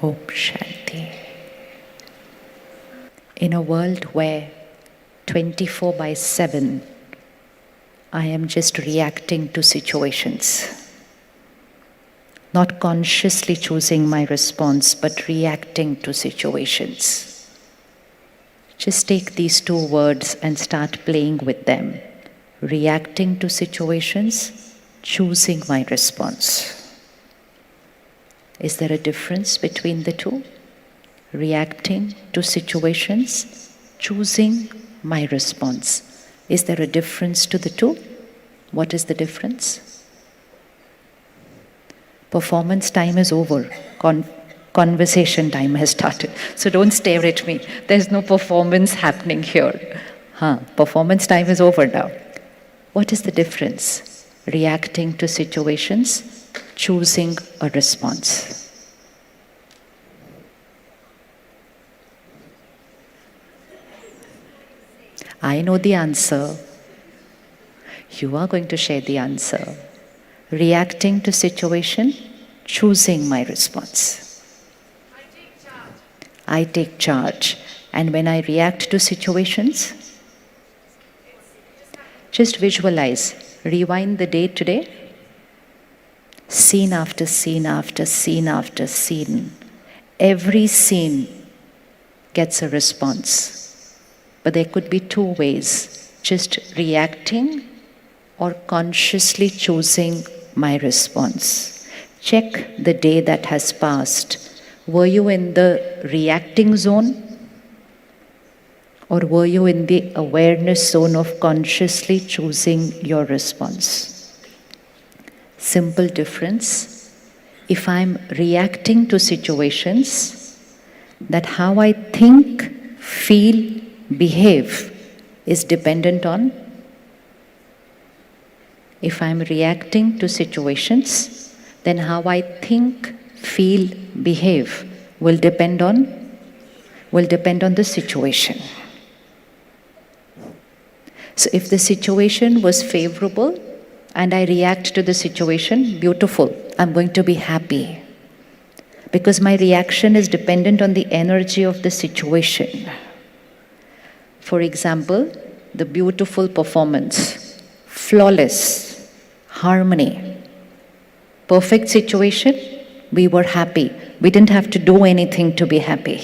Om Shanti. In a world where 24/7 I am just reacting to situations, not consciously choosing my response, but reacting to situations. Just take these two words and start playing with them. Reacting to situations, choosing my response. Is there a difference between the two? Reacting to situations, choosing my response. Is there a difference to the two? What is the difference? Performance time is over. Conversation time has started. So don't stare at me. There's no performance happening here. Performance time is over now. What is the difference? Reacting to situations, choosing a response. I know the answer. You are going to share the answer. Reacting to situation, choosing my response. I take charge. And when I react to situations, just visualize. Rewind the day today. Scene after scene after scene after scene. Every scene gets a response. But there could be two ways. Just reacting or consciously choosing my response. Check the day that has passed. Were you in the reacting zone? Or were you in the awareness zone of consciously choosing your response? Simple difference. If I'm reacting to situations, that how I think, feel, behave is dependent on. If I'm reacting to situations, then how I think, feel, behave will depend on the situation. So if the situation was favorable and I react to the situation, beautiful, I'm going to be happy. Because my reaction is dependent on the energy of the situation. For example, the beautiful performance, flawless, harmony, perfect situation, we were happy. We didn't have to do anything to be happy.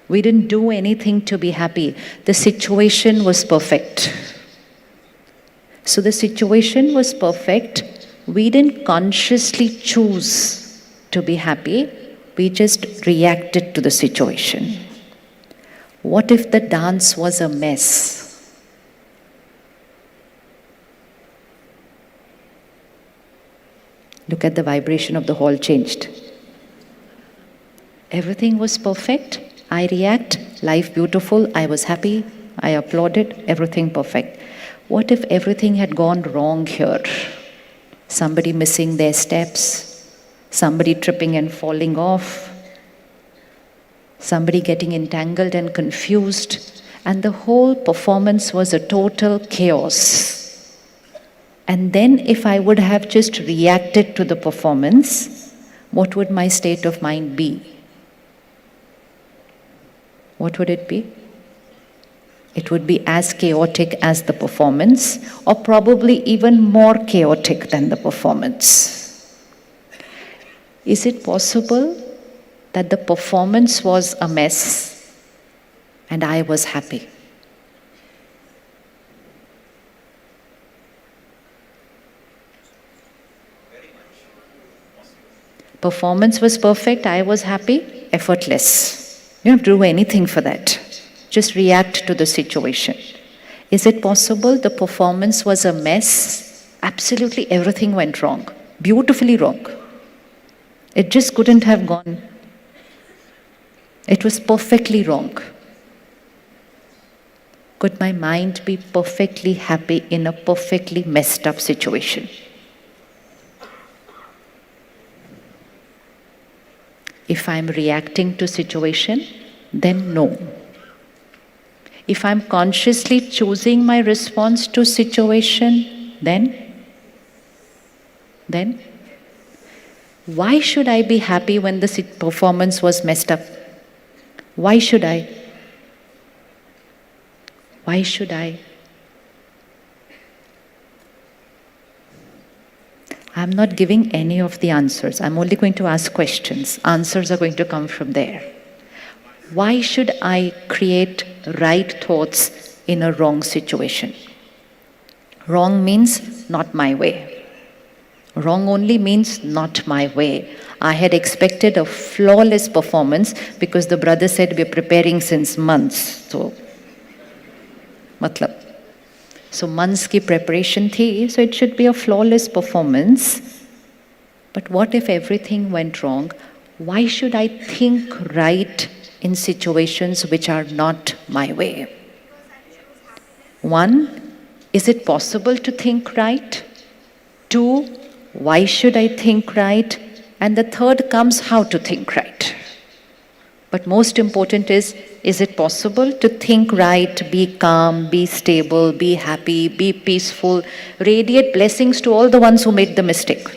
We didn't do anything to be happy. The situation was perfect. So the situation was perfect. We didn't consciously choose to be happy. We just reacted to the situation. What if the dance was a mess? Look at the vibration of the hall changed. Everything was perfect. I react, life beautiful, I was happy, I applauded, everything perfect. What if everything had gone wrong here? Somebody missing their steps, somebody tripping and falling off, somebody getting entangled and confused, and the whole performance was a total chaos. And then if I would have just reacted to the performance, what would my state of mind be? What would it be? It would be as chaotic as the performance, or probably even more chaotic than the performance. Is it possible that the performance was a mess and I was happy? Performance was perfect, I was happy, effortless. You don't have to do anything for that. Just react to the situation. Is it possible the performance was a mess? Absolutely everything went wrong. Beautifully wrong. It just couldn't have gone. It was perfectly wrong. Could my mind be perfectly happy in a perfectly messed up situation? If I'm reacting to situation, then no. If I'm consciously choosing my response to situation, then Why should I be happy when the performance was messed up? Why should I? Why should I? I'm not giving any of the answers. I'm only going to ask questions. Answers are going to come from there. Why should I create right thoughts in a wrong situation? Wrong means not my way. Wrong only means not my way. I had expected a flawless performance because the brother said we're preparing since months. So, matlab. So months की preparation थी, so it should be a flawless performance. But what if everything went wrong? Why should I think right in situations which are not my way? One, is it possible to think right? Two, why should I think right? And the third comes how to think right. But most important is it possible to think right, be calm, be stable, be happy, be peaceful, radiate blessings to all the ones who made the mistake?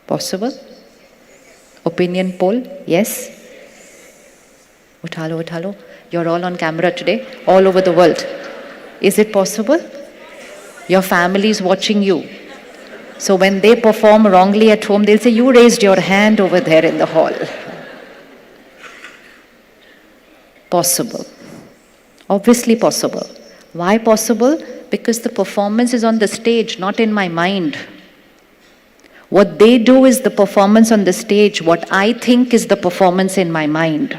Possible? Opinion poll? Yes? Uthalo, uthalo. You're all on camera today, all over the world. Is it possible? Your family is watching you. So when they perform wrongly at home, they'll say, you raised your hand over there in the hall. Possible. Obviously possible. Why possible? Because the performance is on the stage, not in my mind. What they do is the performance on the stage. What I think is the performance in my mind.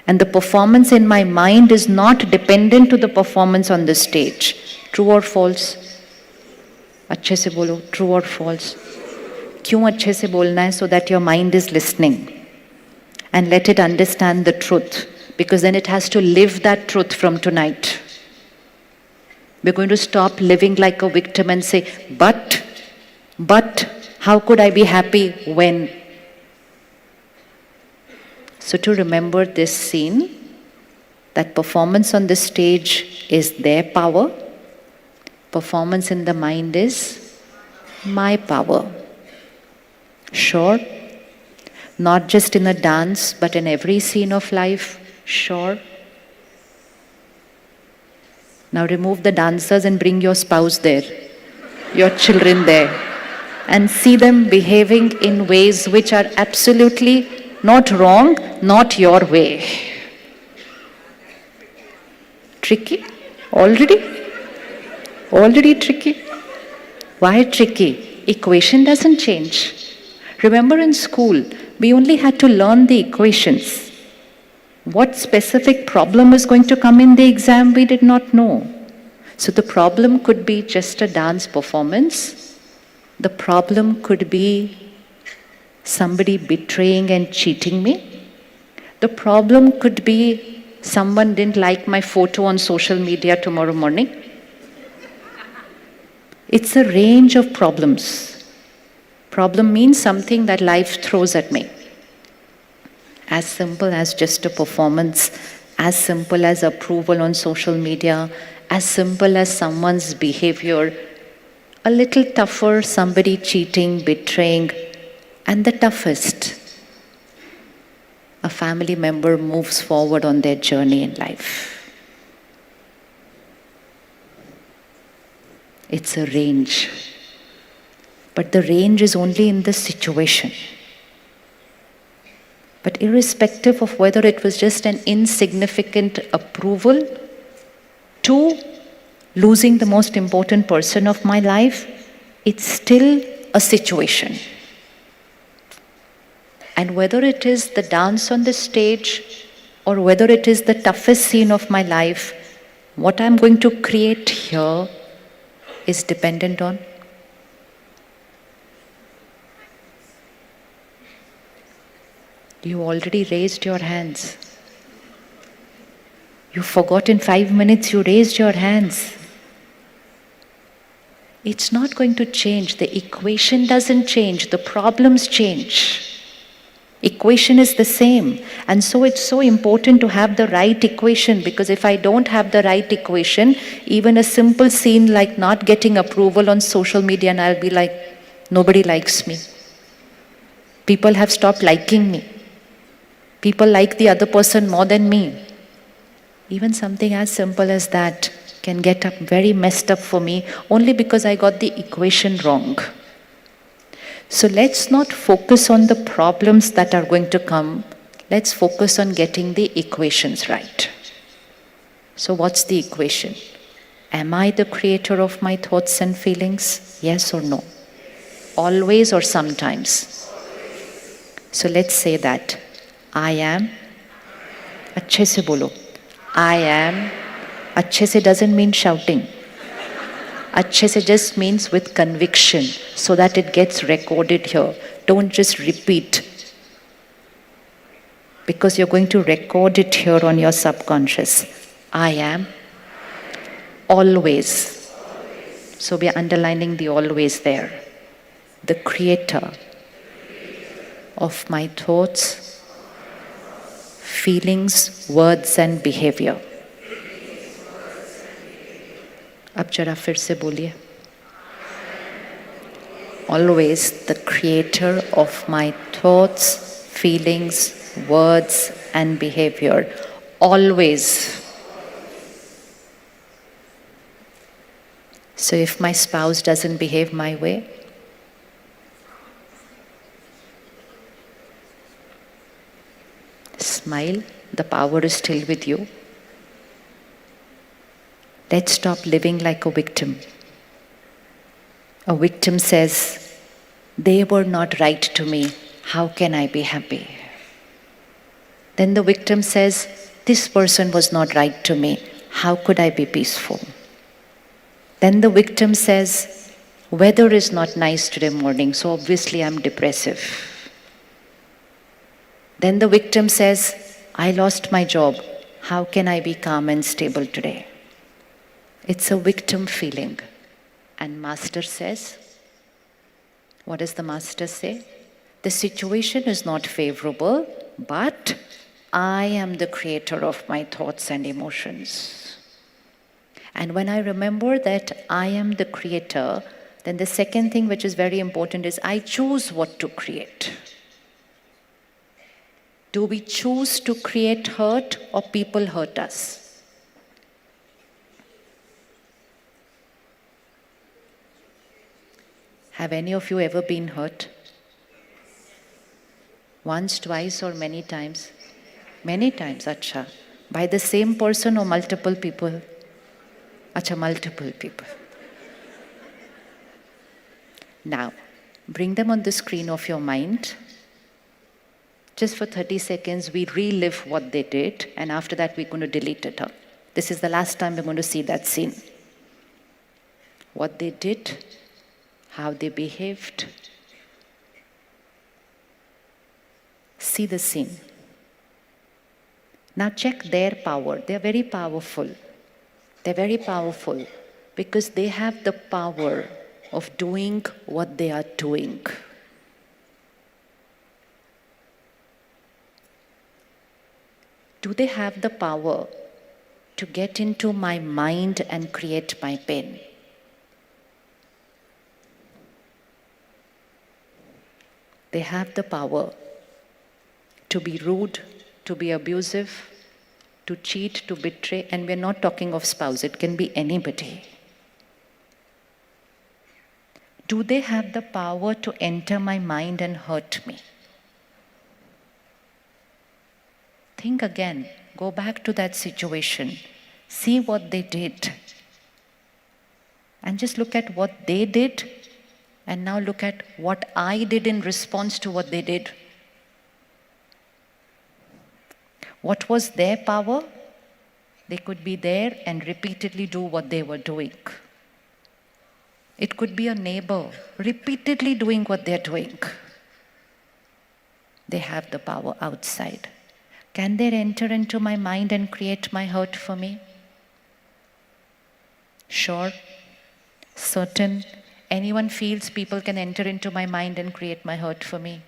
And the performance in my mind is not dependent to the performance on the stage. True or false? अच्छे से बोलो, true or false? क्यों अच्छे से बोलना है? So that your mind is listening. And let it understand the truth. Because then it has to live that truth from tonight. We're going to stop living like a victim and say, but, how could I be happy when? So to remember this scene, that performance on the stage is their power. Performance in the mind is my power. Sure. Not just in a dance, but in every scene of life. Sure. Now remove the dancers and bring your spouse there, your children there, and see them behaving in ways which are absolutely not wrong, not your way. Tricky? Already tricky. Why tricky? Equation doesn't change. Remember in school, we only had to learn the equations. What specific problem is going to come in the exam, we did not know. So the problem could be just a dance performance. The problem could be somebody betraying and cheating me. The problem could be someone didn't like my photo on social media tomorrow morning. It's a range of problems. Problem means something that life throws at me. As simple as just a performance, as simple as approval on social media, as simple as someone's behavior, a little tougher, somebody cheating, betraying, and the toughest, a family member moves forward on their journey in life. It's a range. But the range is only in the situation. But irrespective of whether it was just an insignificant approval to losing the most important person of my life, it's still a situation. And whether it is the dance on the stage or whether it is the toughest scene of my life, what I'm going to create here is dependent on. You already raised your hands. You forgot in 5 minutes you raised your hands. It's not going to change. The equation doesn't change. The problems change. Equation is the same. And so it's so important to have the right equation, because if I don't have the right equation, even a simple scene like not getting approval on social media, and I'll be like, Nobody likes me. People have stopped liking me. People like the other person more than me. Even something as simple as that can get up very messed up for me only because I got the equation wrong. So let's not focus on the problems that are going to come. Let's focus on getting the equations right. So what's the equation? Am I the creator of my thoughts and feelings? Yes or no? Always or sometimes? So let's say that. I am. अच्छे से बोलो. I am. अच्छे से doesn't mean shouting. अच्छे से just means with conviction so that it gets recorded here. Don't just repeat. Because you're going to record it here on your subconscious. I am always. So we are underlining the always there. The creator of my thoughts, feelings, words and behavior. अब जरा फिर से बोलिए. Always the creator of my thoughts, feelings, words and behavior. Always. So if my spouse doesn't behave my way, smile, the power is still with you. Let's stop living like a victim. A victim says, they were not right to me, how can I be happy? Then the victim says, this person was not right to me, how could I be peaceful? Then the victim says, weather is not nice today morning, so obviously I'm depressive. Then the victim says, I lost my job, how can I be calm and stable today? It's a victim feeling. And Master says, what does the Master say? The situation is not favorable, but I am the creator of my thoughts and emotions. And when I remember that I am the creator, then the second thing which is very important is I choose what to create. Do we choose to create hurt or people hurt us? Have any of you ever been hurt? Once, twice or many times? Many times, acha. By the same person or multiple people? Acha, multiple people. Now, bring them on the screen of your mind. Just for 30 seconds, we relive what they did, and after that, we're going to delete it out. This is the last time we're going to see that scene. What they did, how they behaved. See the scene. Now check their power. They're very powerful. They're very powerful because they have the power of doing what they are doing. Do they have the power to get into my mind and create my pain? They have the power to be rude, to be abusive, to cheat, to betray, and we're not talking of spouse, it can be anybody. Do they have the power to enter my mind and hurt me? Think again, go back to that situation, see what they did, and just look at what they did, and now look at what I did in response to what they did. What was their power? They could be there and repeatedly do what they were doing. It could be a neighbor repeatedly doing what they're doing. They have the power outside. Can they enter into my mind and create my hurt for me? Sure? Certain? Anyone feels people can enter into my mind and create my hurt for me?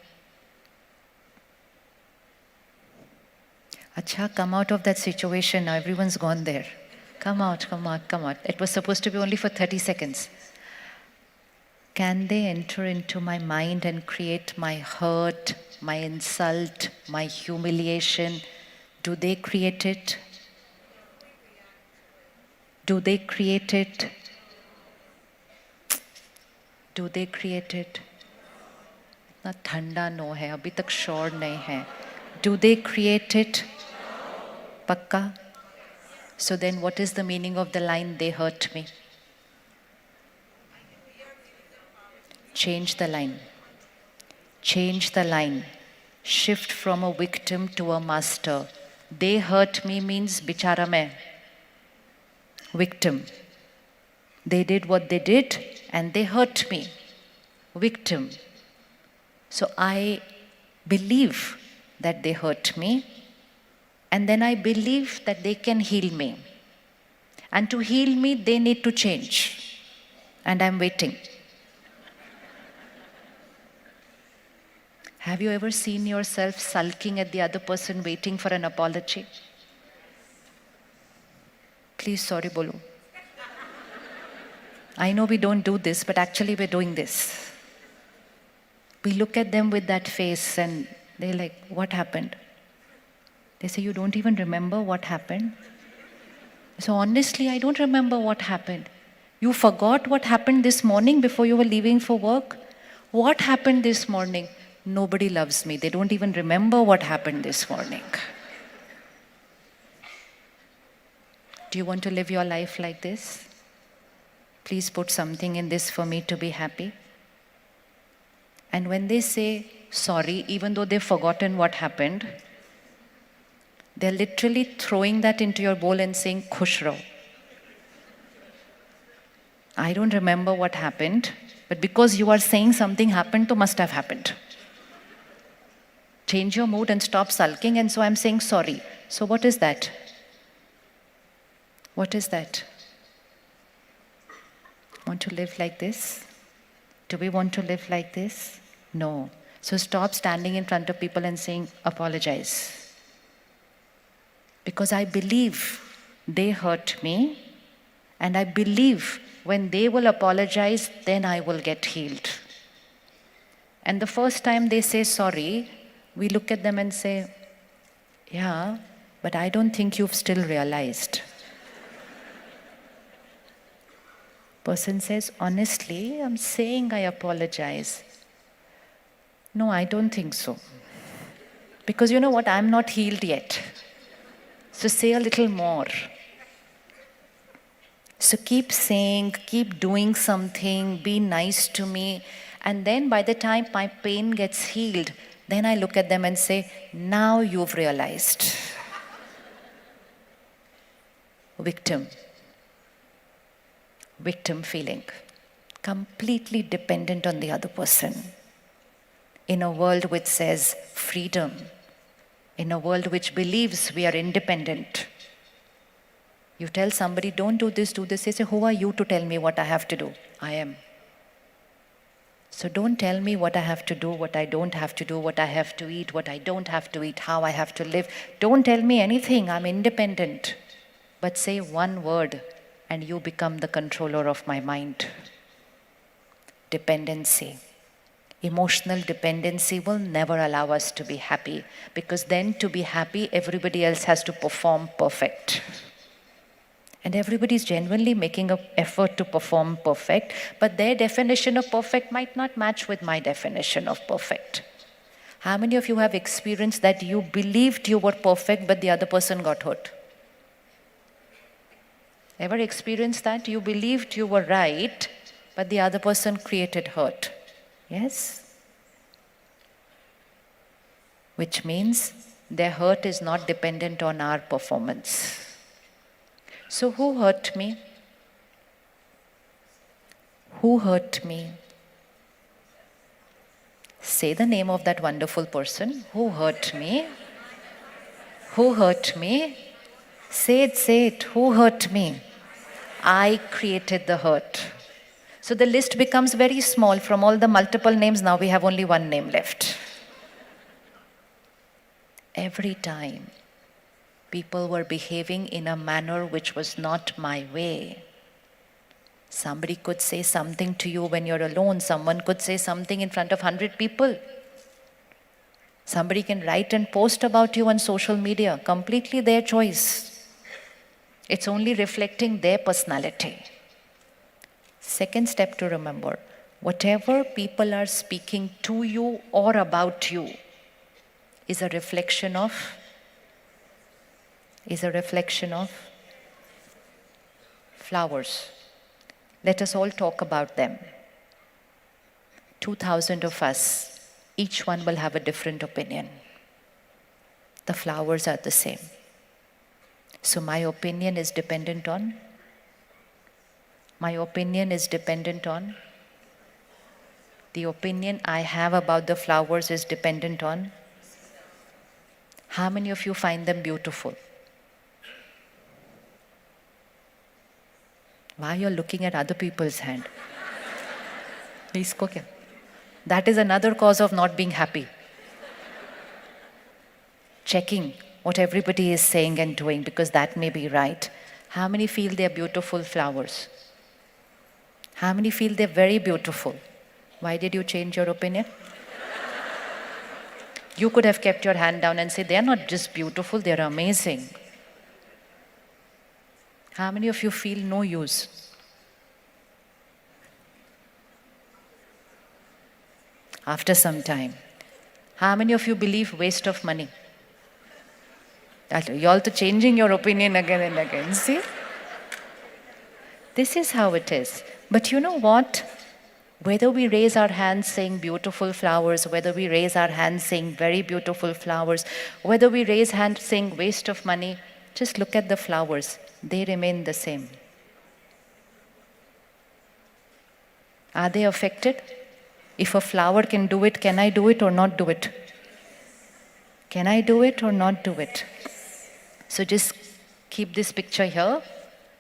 Acha, come out of that situation now. Everyone's gone there. Come out, come out, come out. It was supposed to be only for 30 seconds. can they enter into my mind and create my hurt, my insult, my humiliation? Do they create it? Do they create it? Do they create it? इतना ठंडा no है, अभी तक sure नहीं है. Do they create it? पक्का? So then what is the meaning of the line, they hurt me? Change the line. Change the line. Shift from a victim to a master. They hurt me means bichara mein. Victim. They did what they did and they hurt me. Victim. So I believe that they hurt me, and then I believe that they can heal me. And to heal me, they need to change. And I'm waiting. Have you ever seen yourself sulking at the other person, waiting for an apology? Please, sorry, bolo. I know we don't do this, but actually we're doing this. We look at them with that face and they're like, what happened? They say, you don't even remember what happened? So honestly, I don't remember what happened. You forgot what happened this morning before you were leaving for work? What happened this morning? Nobody loves me. They don't even remember what happened this morning. Do you want to live your life like this? Please put something in this for me to be happy. And when they say sorry, even though they've forgotten what happened, they're literally throwing that into your bowl and saying, Khush raho. I don't remember what happened, but because you are saying something happened, so must have happened. Change your mood and stop sulking, and so I'm saying sorry. So what is that? What is that? Want to live like this? Do we want to live like this? No. So stop standing in front of people and saying, apologize. Because I believe they hurt me, and I believe when they will apologize, then I will get healed. And the first time they say sorry, we look at them and say, yeah, but I don't think you've still realized. Person says, honestly, I'm saying I apologize. No, I don't think so. Because you know what, I'm not healed yet. So say a little more. So keep saying, keep doing something, be nice to me. And then by the time my pain gets healed, then I look at them and say, now you've realized. Victim. Victim feeling. Completely dependent on the other person. In a world which says freedom. In a world which believes we are independent. You tell somebody, don't do this, do this. They say, who are you to tell me what I have to do? I am. So don't tell me what I have to do, what I don't have to do, what I have to eat, what I don't have to eat, how I have to live. Don't tell me anything, I'm independent. But say one word and you become the controller of my mind. Dependency. Emotional dependency will never allow us to be happy, because then to be happy, everybody else has to perform perfect. And everybody is genuinely making an effort to perform perfect, but their definition of perfect might not match with my definition of perfect. How many of you have experienced that you believed you were perfect, but the other person got hurt? Ever experienced that? You believed you were right, but the other person created hurt. Yes? Which means their hurt is not dependent on our performance. So who hurt me? Who hurt me? Say the name of that wonderful person. Who hurt me? Who hurt me? Say it, say it. Who hurt me? I created the hurt. So the list becomes very small. From all the multiple names, now we have only one name left. Every time people were behaving in a manner which was not my way, Somebody could say something to you when you're alone. Someone could say something in front of 100 people. Somebody can write and post about you on social media. Completely their choice. It's only reflecting their personality. Second step to remember, whatever people are speaking to you or about you is a reflection of flowers. Let us all talk about them. 2,000 of us, each one will have a different opinion. The flowers are the same. So my opinion is dependent on the opinion I have about the flowers is dependent on how many of you find them beautiful? Why you're looking at other people's hand? That is another cause of not being happy. Checking what everybody is saying and doing, because that may be right. How many feel they're beautiful flowers? How many feel they're very beautiful? Why did you change your opinion? You could have kept your hand down and said, they're not just beautiful, they're amazing. How many of you feel no use? After some time. How many of you believe waste of money? You're also changing your opinion again and again, see? This is how it is. But you know what? Whether we raise our hands saying beautiful flowers, whether we raise our hands saying very beautiful flowers, whether we raise hands saying waste of money, just look at the flowers. They remain the same. Are they affected? If a flower can do it, can I do it or not do it? Can I do it or not do it? So just keep this picture here,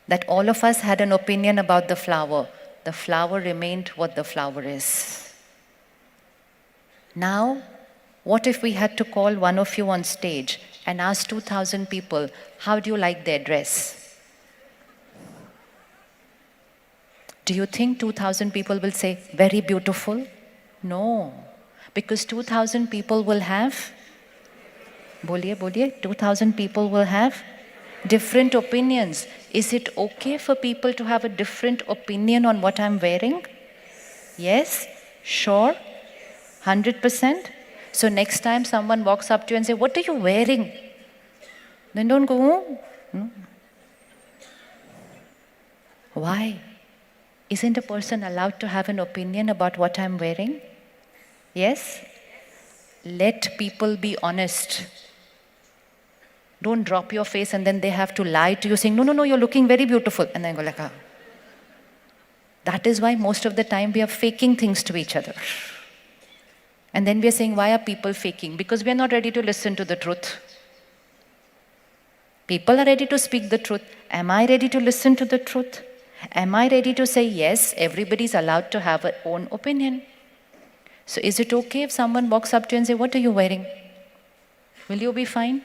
that all of us had an opinion about the flower. The flower remained what the flower is. Now, what if we had to call one of you on stage and ask 2,000 people, how do you like their dress? Do you think 2,000 people will say, very beautiful? No, because 2,000 people will have, 2,000 people will have different opinions. Is it okay for people to have a different opinion on what I'm wearing? Yes? Sure? 100%? So next time someone walks up to you and say, what are you wearing? Then don't go, oh. No. Why? Isn't a person allowed to have an opinion about what I'm wearing? Yes? Let people be honest. Don't drop your face and then they have to lie to you saying, no, you're looking very beautiful. And then go like, ah. That is why most of the time we are faking things to each other. And then we are saying, why are people faking? Because we are not ready to listen to the truth. People are ready to speak the truth. Am I ready to listen to the truth? Am I ready to say, yes, everybody's allowed to have their own opinion? So is it okay if someone walks up to you and say, what are you wearing? Will you be fine?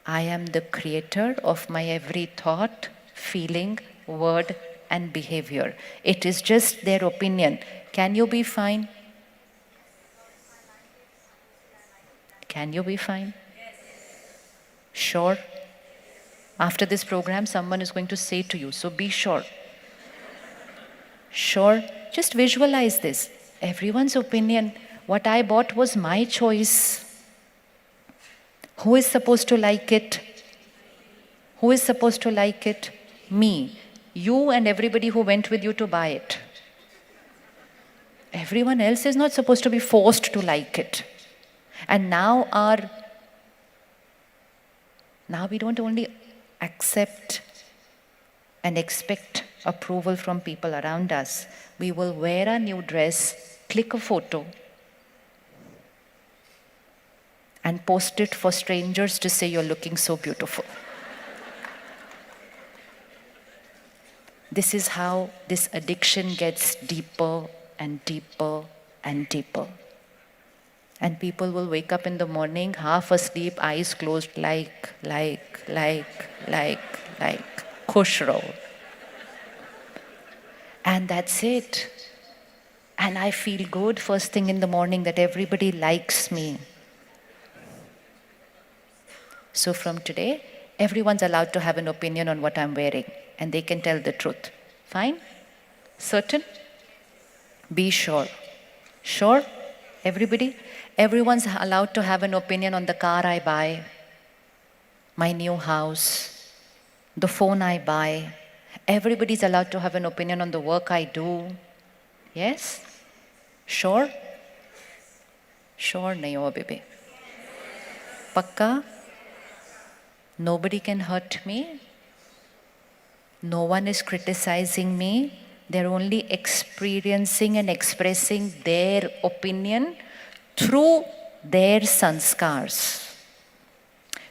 I am the creator of my every thought, feeling, word, and behavior. It is just their opinion. Can you be fine? Can you be fine? Sure? After this program, someone is going to say to you, so be sure. Sure? Just visualize this. Everyone's opinion. What I bought was my choice. Who is supposed to like it? Who is supposed to like it? Me. You and everybody who went with you to buy it. Everyone else is not supposed to be forced to like it. And now we don't only accept and expect approval from people around us. We will wear a new dress, click a photo, and post it for strangers to say you're looking so beautiful. This is how this addiction gets deeper and deeper and deeper. And people will wake up in the morning, half asleep, eyes closed, like, khush raho. And that's it. And I feel good first thing in the morning that everybody likes me. So from today, everyone's allowed to have an opinion on what I'm wearing, and they can tell the truth. Fine? Certain? Be sure. Sure? Everybody? Everyone's allowed to have an opinion on the car I buy, my new house, the phone I buy. Everybody's allowed to have an opinion on the work I do. Yes? Sure? Sure, nahi ho, baby. Pakka? Nobody can hurt me. No one is criticizing me. They're only experiencing and expressing their opinion through their sanskars.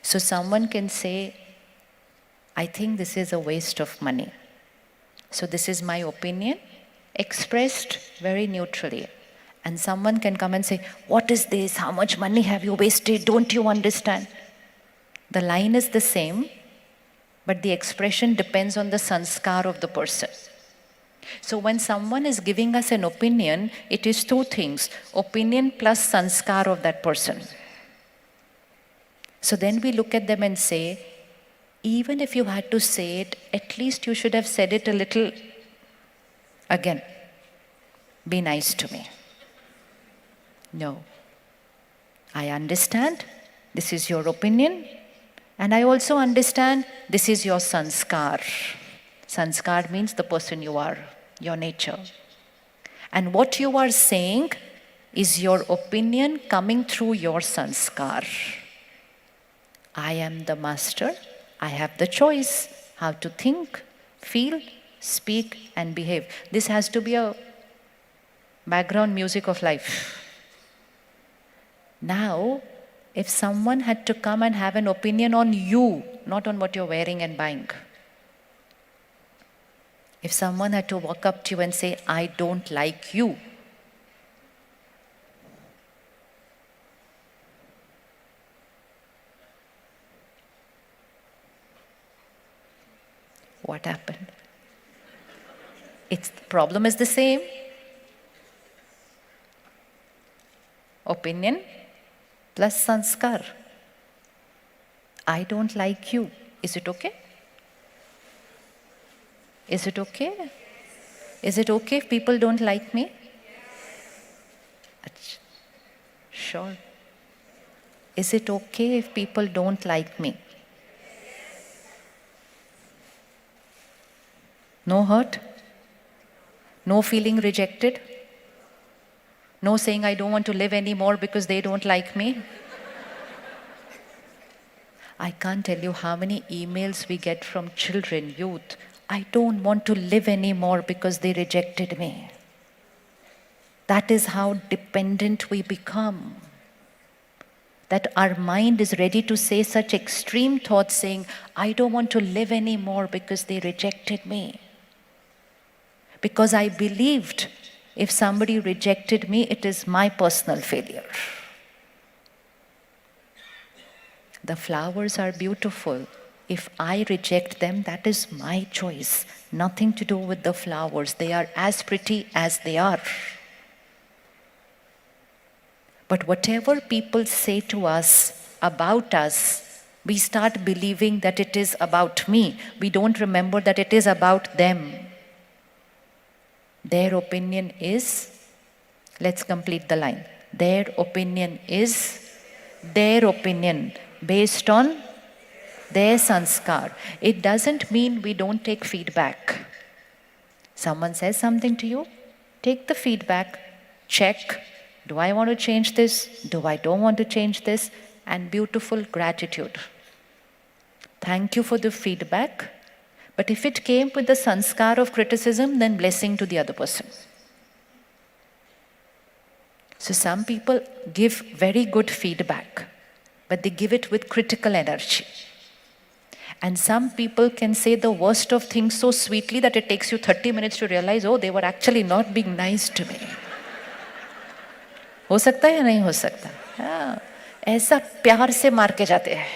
So someone can say, I think this is a waste of money. So this is my opinion, expressed very neutrally. And someone can come and say, what is this? How much money have you wasted? Don't you understand? The line is the same, but the expression depends on the sanskar of the person. So when someone is giving us an opinion, it is two things, opinion plus sanskar of that person. So then we look at them and say, even if you had to say it, at least you should have said it a little again. Be nice to me. No. I understand this is your opinion, and I also understand this is your sanskar. Sanskar means the person you are, your nature. And what you are saying is your opinion coming through your sanskar. I am the master. I have the choice how to think, feel, speak, and behave. This has to be a background music of life. Now, if someone had to come and have an opinion on you, not on what you're wearing and buying, if someone had to walk up to you and say, I don't like you, what happened? The problem is the same. Opinion plus sanskar. I don't like you. Is it okay? Is it okay? Is it okay if people don't like me? Sure. Is it okay if people don't like me? No hurt? No feeling rejected? No saying I don't want to live anymore because they don't like me? I can't tell you how many emails we get from children, youth. I don't want to live anymore because they rejected me. That is how dependent we become. That our mind is ready to say such extreme thoughts saying, I don't want to live anymore because they rejected me. Because I believed if somebody rejected me, it is my personal failure. The flowers are beautiful. If I reject them, that is my choice. Nothing to do with the flowers. They are as pretty as they are. But whatever people say to us, about us, we start believing that it is about me. We don't remember that it is about them. Their opinion is, let's complete the line. Their opinion is their opinion based on their sanskar. It doesn't mean we don't take feedback. Someone says something to you, take the feedback, check, do I want to change this? Do I don't want to change this? And beautiful gratitude. Thank you for the feedback. But if it came with the sanskar of criticism, then blessing to the other person. So some people give very good feedback, but they give it with critical energy. And some people can say the worst of things so sweetly that it takes you 30 minutes to realize, oh, they were actually not being nice to me. हो सकता है या नहीं हो सकता? हाँ, ऐसा प्यार से मार के जाते हैं.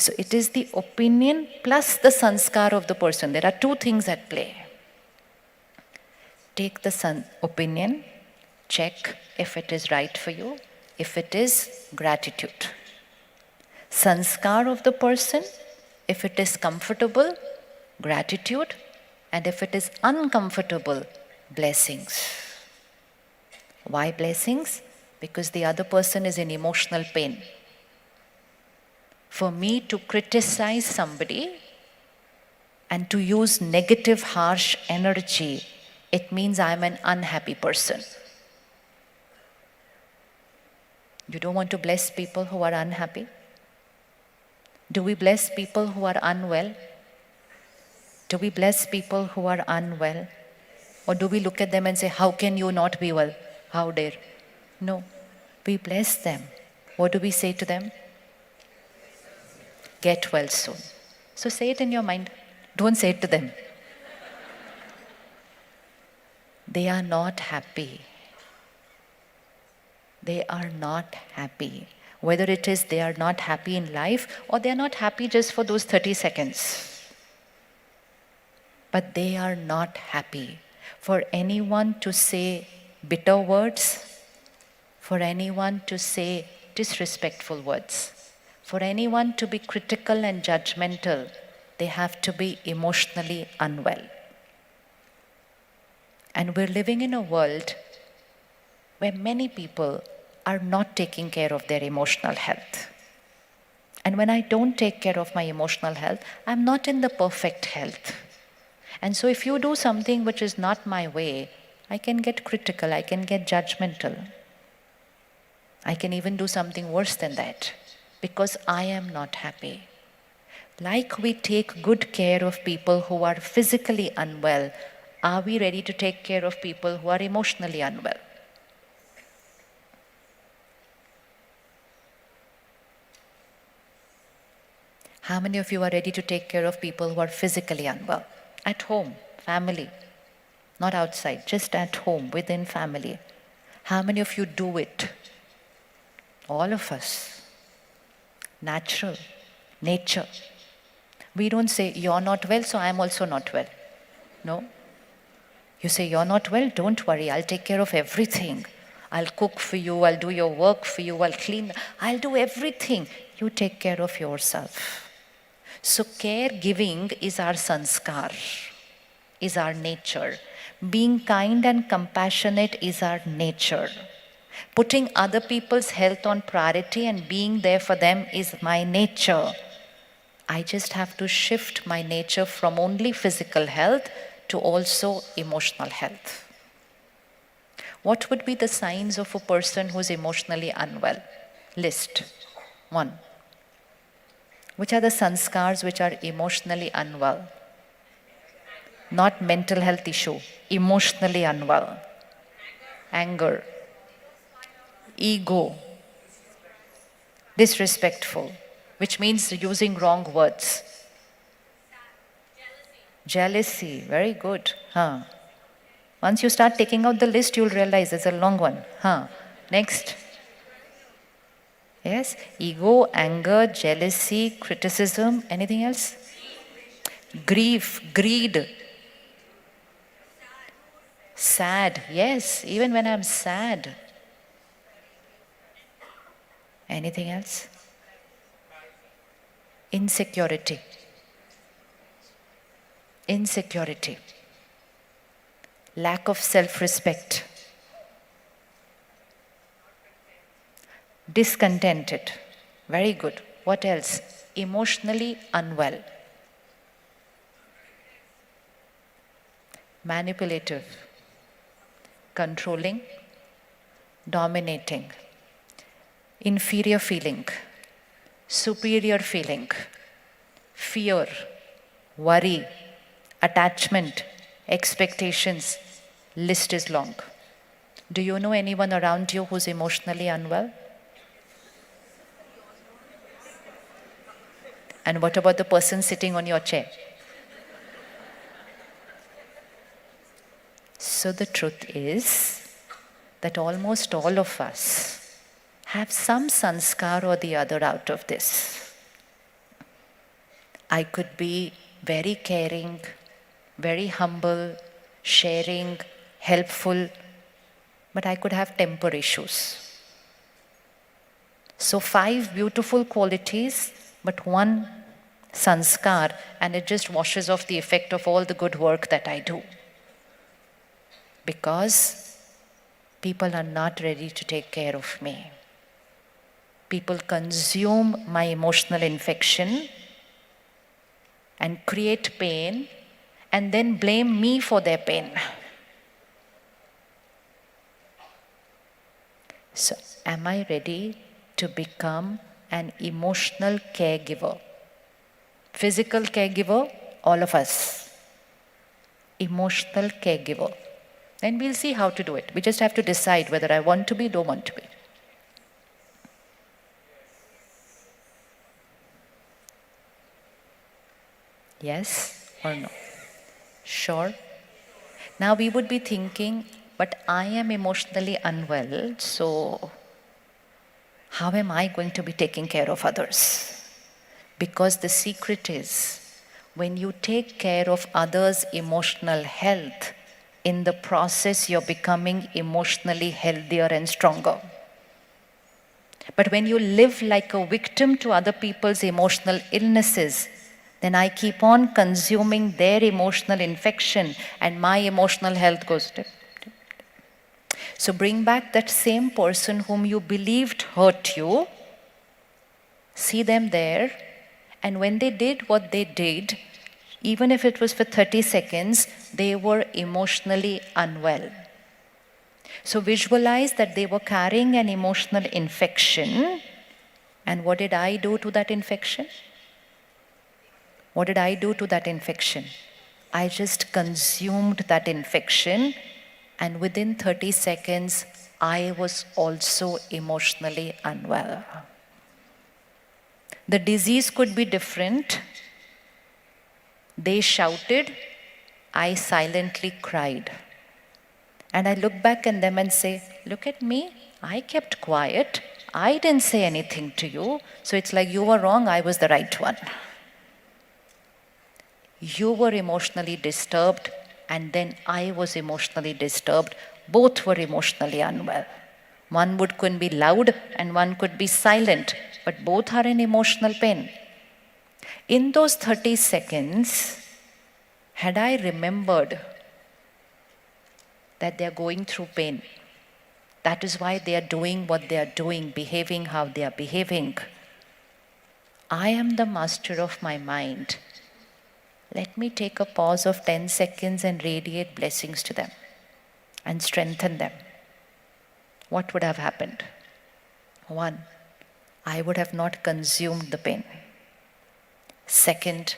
So it is the opinion plus the sanskar of the person. There are two things at play. Take the opinion, check if it is right for you. If it is, gratitude. Sanskar of the person, if it is comfortable, gratitude. And if it is uncomfortable, blessings. Why blessings? Because the other person is in emotional pain. For me to criticize somebody and to use negative, harsh energy, it means I'm an unhappy person. You don't want to bless people who are unhappy? Do we bless people who are unwell? Do we bless people who are unwell? Or do we look at them and say, how can you not be well? How dare? No, we bless them. What do we say to them? Get well soon. So say it in your mind. Don't say it to them. They are not happy. They are not happy. Whether it is they are not happy in life or they are not happy just for those 30 seconds. But they are not happy. For anyone to say bitter words, for anyone to say disrespectful words, for anyone to be critical and judgmental, they have to be emotionally unwell. And we're living in a world where many people are not taking care of their emotional health. And when I don't take care of my emotional health, I'm not in the perfect health. And so if you do something which is not my way, I can get critical, I can get judgmental. I can even do something worse than that because I am not happy. Like we take good care of people who are physically unwell, are we ready to take care of people who are emotionally unwell? How many of you are ready to take care of people who are physically unwell? At home, family, not outside, just at home, within family. How many of you do it? All of us. Natural, nature. We don't say, you're not well, so I'm also not well. No. You say, you're not well, don't worry, I'll take care of everything. I'll cook for you, I'll do your work for you, I'll clean, I'll do everything. You take care of yourself. So caregiving is our sanskar, is our nature. Being kind and compassionate is our nature. Putting other people's health on priority and being there for them is my nature. I just have to shift my nature from only physical health to also emotional health. What would be the signs of a person who's emotionally unwell? List. 1. Which are the sanskars which are emotionally unwell? Not mental health issue, emotionally unwell. Anger, ego, disrespectful, which means using wrong words. Jealousy, very good. Once you start taking out the list, you'll realize it's a long one. Next. Yes, ego, anger, jealousy, criticism, anything else? Grief, greed. Sad, yes, even when I'm sad. Anything else? Insecurity. Insecurity. Lack of self-respect. Discontented. Very good. What else? Emotionally unwell. Manipulative. Controlling. Dominating. Inferior feeling. Superior feeling. Fear. Worry. Attachment. Expectations. List is long. Do you know anyone around you who's emotionally unwell? And what about the person sitting on your chair? So the truth is that almost all of us have some sanskar or the other out of this. I could be very caring, very humble, sharing, helpful, but I could have temper issues. So 5 beautiful qualities, but one sanskar, and it just washes off the effect of all the good work that I do. Because people are not ready to take care of me. People consume my emotional infection and create pain and then blame me for their pain. So, am I ready to become an emotional caregiver? Physical caregiver, all of us. Emotional caregiver. Then we'll see how to do it. We just have to decide whether I want to be, don't want to be. Yes or no? Sure? Now we would be thinking, but I am emotionally unwell, so how am I going to be taking care of others? Because the secret is, when you take care of others' emotional health, in the process you're becoming emotionally healthier and stronger. But when you live like a victim to other people's emotional illnesses, then I keep on consuming their emotional infection and my emotional health goes dip. So bring back that same person whom you believed hurt you, see them there, and when they did what they did, even if it was for 30 seconds, they were emotionally unwell. So visualize that they were carrying an emotional infection, and what did I do to that infection? What did I do to that infection? I just consumed that infection, and within 30 seconds, I was also emotionally unwell. The disease could be different. They shouted, I silently cried. And I look back at them and say, look at me, I kept quiet. I didn't say anything to you. So it's like you were wrong, I was the right one. You were emotionally disturbed, and then I was emotionally disturbed. Both were emotionally unwell. One could be loud and one could be silent, but both are in emotional pain. In those 30 seconds, had I remembered that they are going through pain, that is why they are doing what they are doing, behaving how they are behaving. I am the master of my mind. Let me take a pause of 10 seconds and radiate blessings to them and strengthen them. What would have happened? 1, I would have not consumed the pain. 2nd,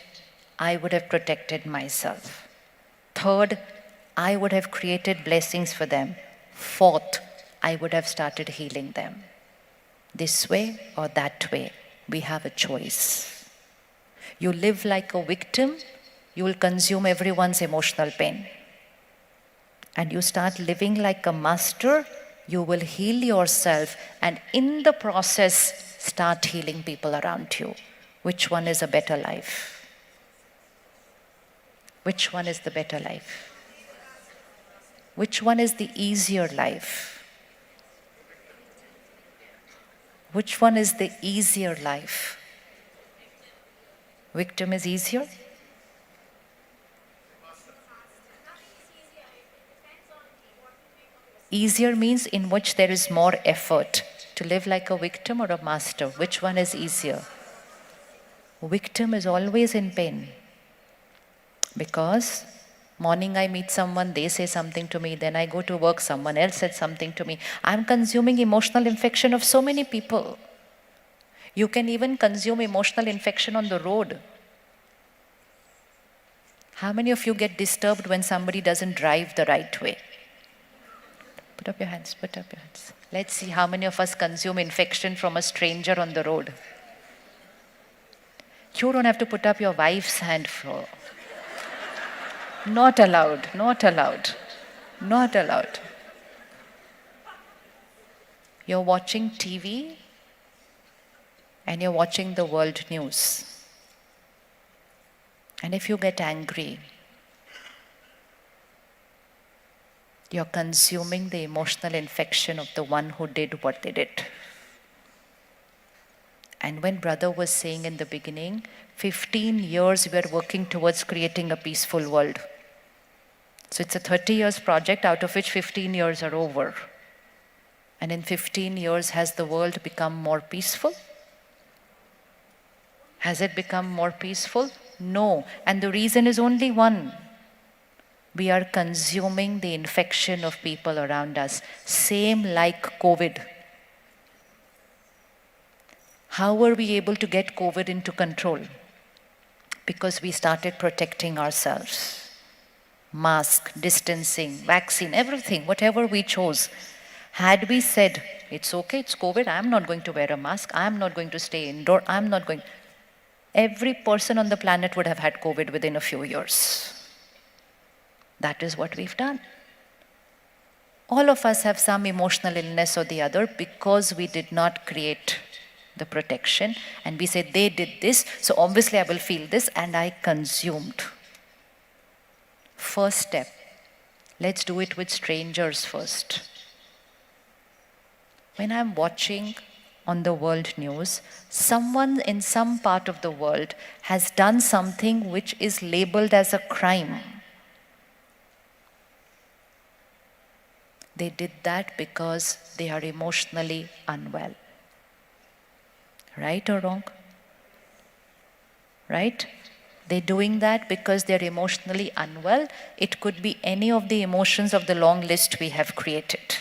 I would have protected myself. 3rd, I would have created blessings for them. 4th, I would have started healing them. This way or that way, we have a choice. You live like a victim, you will consume everyone's emotional pain. And you start living like a master, you will heal yourself, and in the process, start healing people around you. Which one is a better life? Which one is the better life? Which one is the easier life? Which one is the easier life? Victim is easier? Easier means in which there is more effort. To live like a victim or a master, which one is easier? Victim is always in pain. Because morning I meet someone, they say something to me, then I go to work, someone else said something to me. I'm consuming emotional infection of so many people. You can even consume emotional infection on the road. How many of you get disturbed when somebody doesn't drive the right way? Put up your hands, put up your hands. Let's see how many of us consume infection from a stranger on the road. You don't have to put up your wife's hand for. Not allowed, not allowed, not allowed. You're watching TV and you're watching the world news. And if you get angry, you're consuming the emotional infection of the one who did what they did. And when brother was saying in the beginning, 15 years we are working towards creating a peaceful world. So it's a 30 years project, out of which 15 years are over. And in 15 years, has the world become more peaceful? Has it become more peaceful? No. And the reason is only one. We are consuming the infection of people around us. Same like COVID. How were we able to get COVID into control? Because we started protecting ourselves. Mask, distancing, vaccine, everything, whatever we chose. Had we said, it's okay, it's COVID, I'm not going to wear a mask, I'm not going to stay indoor, I'm not going, every person on the planet would have had COVID within a few years. That is what we've done. All of us have some emotional illness or the other because we did not create the protection, and we say they did this, so obviously I will feel this, and I consumed. First step, let's do it with strangers first. When I'm watching on the world news, someone in some part of the world has done something which is labeled as a crime. They did that because they are emotionally unwell. Right or wrong? Right? They're doing that because they're emotionally unwell. It could be any of the emotions of the long list we have created.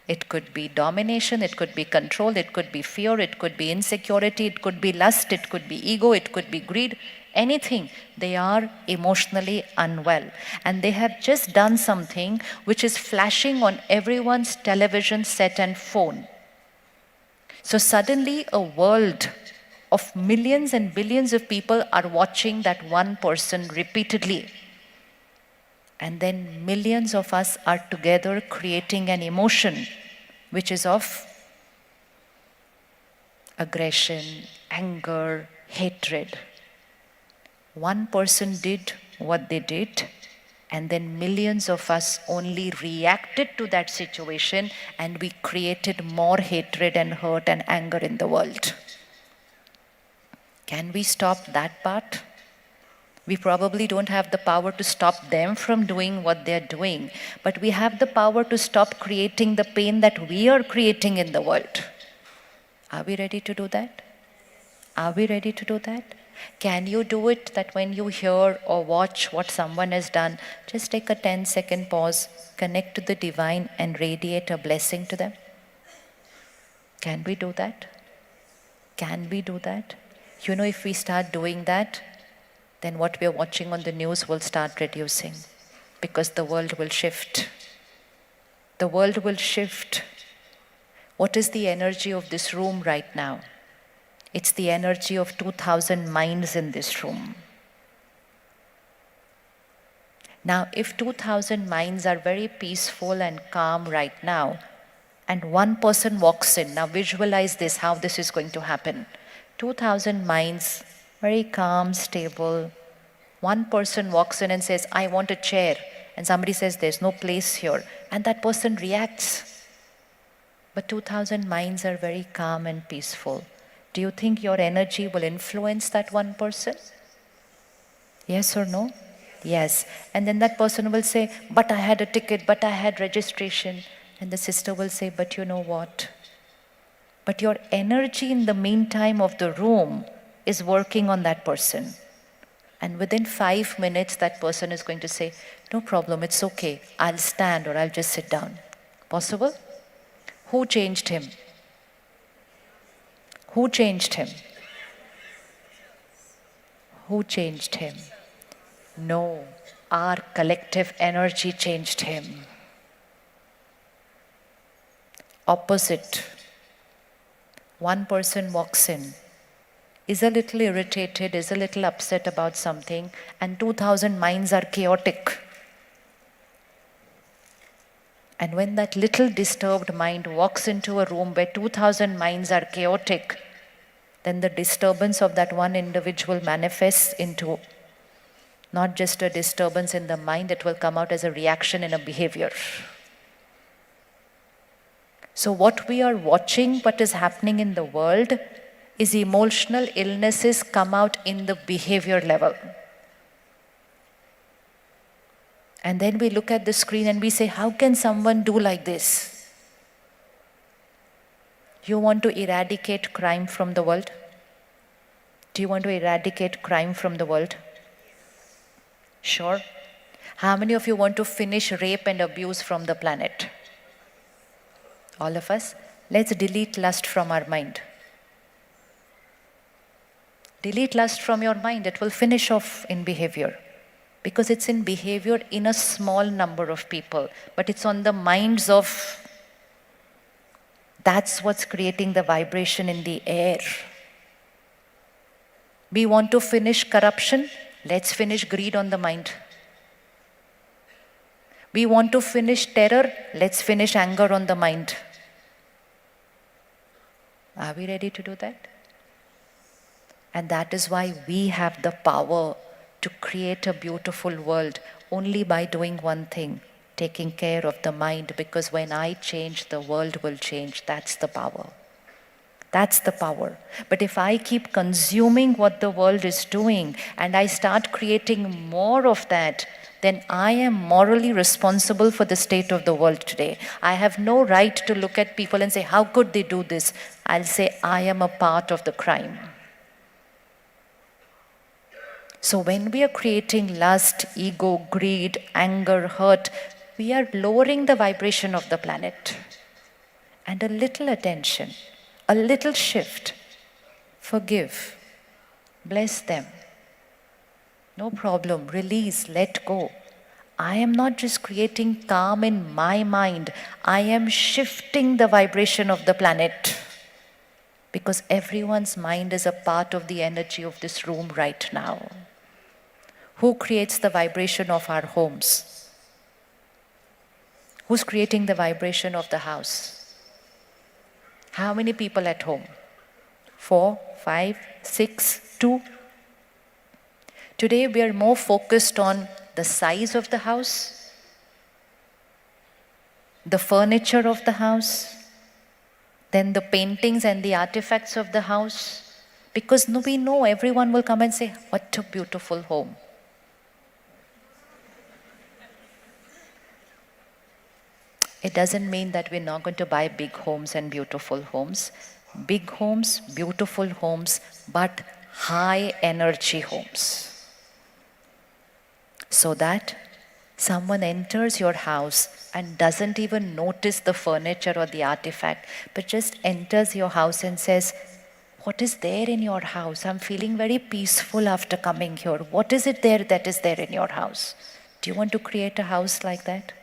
It could be domination, it could be control, it could be fear, it could be insecurity, it could be lust, it could be ego, it could be greed, anything. They are emotionally unwell. And they have just done something which is flashing on everyone's television set and phone. So suddenly a world of millions and billions of people are watching that one person repeatedly. And then millions of us are together creating an emotion which is of aggression, anger, hatred. One person did what they did, and then millions of us only reacted to that situation, and we created more hatred and hurt and anger in the world. Can we stop that part? We probably don't have the power to stop them from doing what they're doing, but we have the power to stop creating the pain that we are creating in the world. Are we ready to do that? Are we ready to do that? Can you do it that when you hear or watch what someone has done, just take a 10-second pause, connect to the divine and radiate a blessing to them? Can we do that? Can we do that? You know, if we start doing that, then what we are watching on the news will start reducing, because the world will shift. The world will shift. What is the energy of this room right now? It's the energy of 2,000 minds in this room. Now, if 2,000 minds are very peaceful and calm right now, and one person walks in, now visualize this, how this is going to happen. 2,000 minds, very calm, stable. One person walks in and says, I want a chair. And somebody says, there's no place here. And that person reacts. But 2,000 minds are very calm and peaceful. Do you think your energy will influence that one person? Yes or no? Yes. And then that person will say, but I had a ticket, but I had registration. And the sister will say, but you know what? But your energy in the meantime of the room is working on that person. And within 5 minutes, that person is going to say, no problem, it's okay. I'll stand or I'll just sit down. Possible? Who changed him? Who changed him? Who changed him? No, our collective energy changed him. Opposite. One person walks in, is a little irritated, is a little upset about something, and 2,000 minds are chaotic. And when that little disturbed mind walks into a room where 2,000 minds are chaotic, then the disturbance of that one individual manifests into not just a disturbance in the mind, it will come out as a reaction in a behavior. So what we are watching, what is happening in the world, is emotional illnesses come out in the behavior level. And then we look at the screen and we say, how can someone do like this? You want to eradicate crime from the world? Do you want to eradicate crime from the world? Sure. How many of you want to finish rape and abuse from the planet? All of us? Let's delete lust from our mind. Delete lust from your mind, it will finish off in behavior. Because it's in behavior in a small number of people, but it's on the minds of, that's what's creating the vibration in the air. We want to finish corruption, let's finish greed on the mind. We want to finish terror, let's finish anger on the mind. Are we ready to do that? And that is why we have the power to create a beautiful world only by doing one thing, taking care of the mind, because when I change, the world will change. That's the power. That's the power. But if I keep consuming what the world is doing and I start creating more of that, then I am morally responsible for the state of the world today. I have no right to look at people and say, how could they do this? I'll say, I am a part of the crime. So when we are creating lust, ego, greed, anger, hurt, we are lowering the vibration of the planet. And a little attention, a little shift, forgive, bless them. No problem, release, let go. I am not just creating calm in my mind, I am shifting the vibration of the planet. Because everyone's mind is a part of the energy of this room right now. Who creates the vibration of our homes? Who's creating the vibration of the house? How many people at home? 4, 5, 6, 2? Today we are more focused on the size of the house, the furniture of the house, then the paintings and the artifacts of the house. Because we know everyone will come and say, what a beautiful home. It doesn't mean that we're not going to buy big homes and beautiful homes. Big homes, beautiful homes, but high energy homes. So that someone enters your house and doesn't even notice the furniture or the artifact, but just enters your house and says, what is there in your house? I'm feeling very peaceful after coming here. What is it there that is there in your house? Do you want to create a house like that?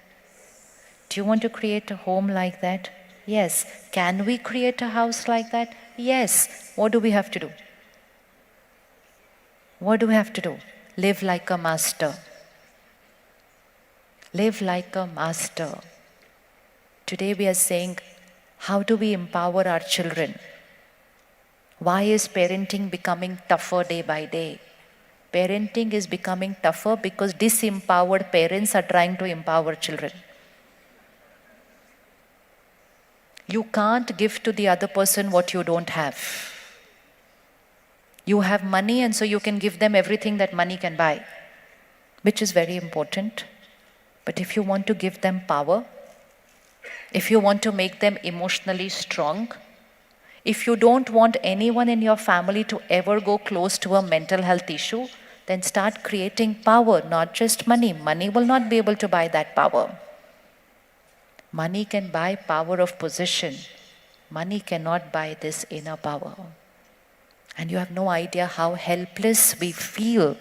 Do you want to create a home like that? Yes. Can we create a house like that? Yes. What do we have to do? What do we have to do? Live like a master. Live like a master. Today we are saying, how do we empower our children? Why is parenting becoming tougher day by day? Parenting is becoming tougher because disempowered parents are trying to empower children. You can't give to the other person what you don't have. You have money and so you can give them everything that money can buy, which is very important. But if you want to give them power, if you want to make them emotionally strong, if you don't want anyone in your family to ever go close to a mental health issue, then start creating power, not just money. Money will not be able to buy that power. Money can buy power of position. Money cannot buy this inner power. And you have no idea how helpless we feel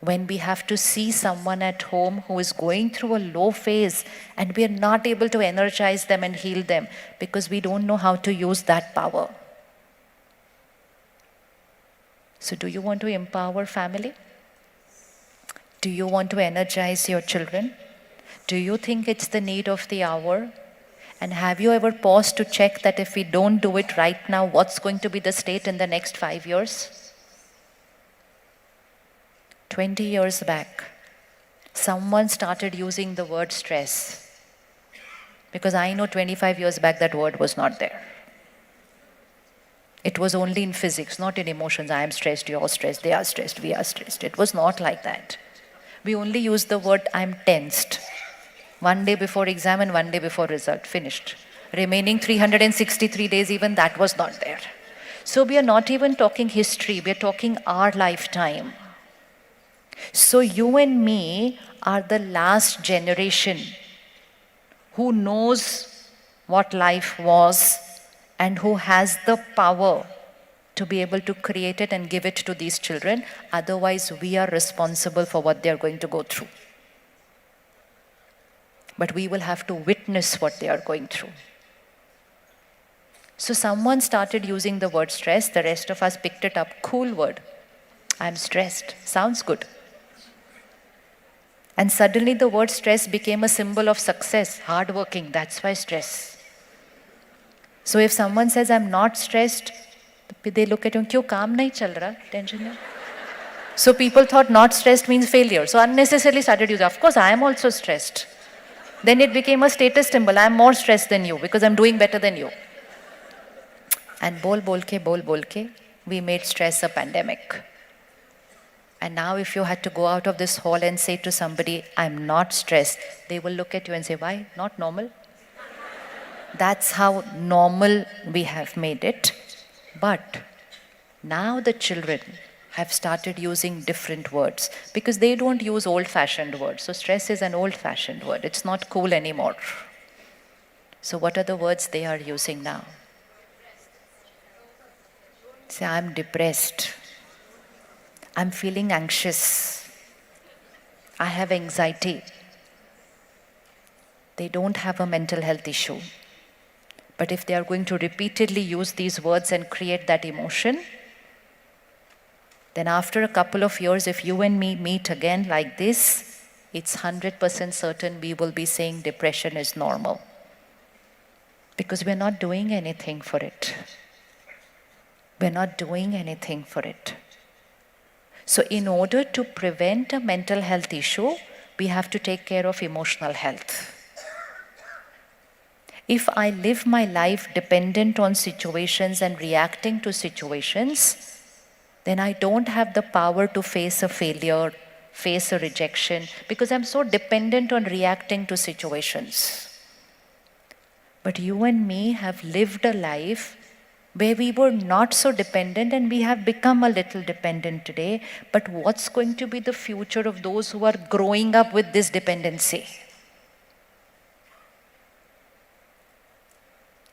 when we have to see someone at home who is going through a low phase and we are not able to energize them and heal them because we don't know how to use that power. So do you want to empower family? Do you want to energize your children? Do you think it's the need of the hour? And have you ever paused to check that if we don't do it right now, what's going to be the state in the next 5 years? 20 years back, someone started using the word stress. Because I know 25 years back that word was not there. It was only in physics, not in emotions. I am stressed, you're stressed, they are stressed, we are stressed. It was not like that. We only used the word I'm tensed. One day before exam and one day before result, finished. Remaining 363 days, even that was not there. So we are not even talking history, we are talking our lifetime. So you and me are the last generation who knows what life was and who has the power to be able to create it and give it to these children. Otherwise, we are responsible for what they are going to go through. But we will have to witness what they are going through. So someone started using the word stress, the rest of us picked it up. Cool word. I'm stressed. Sounds good. And suddenly the word stress became a symbol of success, hardworking. That's why stress. So if someone says, I'm not stressed, they look at you, kyun kaam nahi chal raha, tension nahi. So people thought not stressed means failure. So unnecessarily started using, of course I am also stressed. Then it became a status symbol. I am more stressed than you because I'm doing better than you. And bol ke, we made stress a pandemic. And now if you had to go out of this hall and say to somebody, I'm not stressed, they will look at you and say, why? Not normal? That's how normal we have made it. But now the children have started using different words because they don't use old-fashioned words. So stress is an old-fashioned word. It's not cool anymore. So what are the words they are using now? Say, I'm depressed. I'm feeling anxious. I have anxiety. They don't have a mental health issue. But if they are going to repeatedly use these words and create that emotion, then after a couple of years, if you and me meet again like this, it's 100% certain we will be saying depression is normal. Because we're not doing anything for it. We're not doing anything for it. So in order to prevent a mental health issue, we have to take care of emotional health. If I live my life dependent on situations and reacting to situations, then I don't have the power to face a failure, face a rejection, because I'm so dependent on reacting to situations. But you and me have lived a life where we were not so dependent and we have become a little dependent today. But what's going to be the future of those who are growing up with this dependency?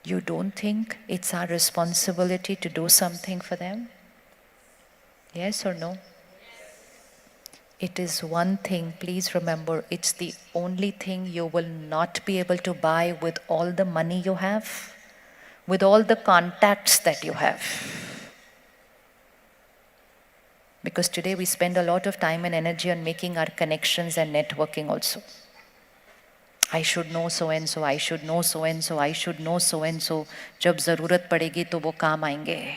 You don't think it's our responsibility to do something for them? Yes or no? It is one thing, please remember, it's the only thing you will not be able to buy with all the money you have, with all the contacts that you have. Because today we spend a lot of time and energy on making our connections and networking also. I should know so and so, I should know so and so, I should know so and so. जब ज़रूरत पड़ेगी तो वो काम आएंगे.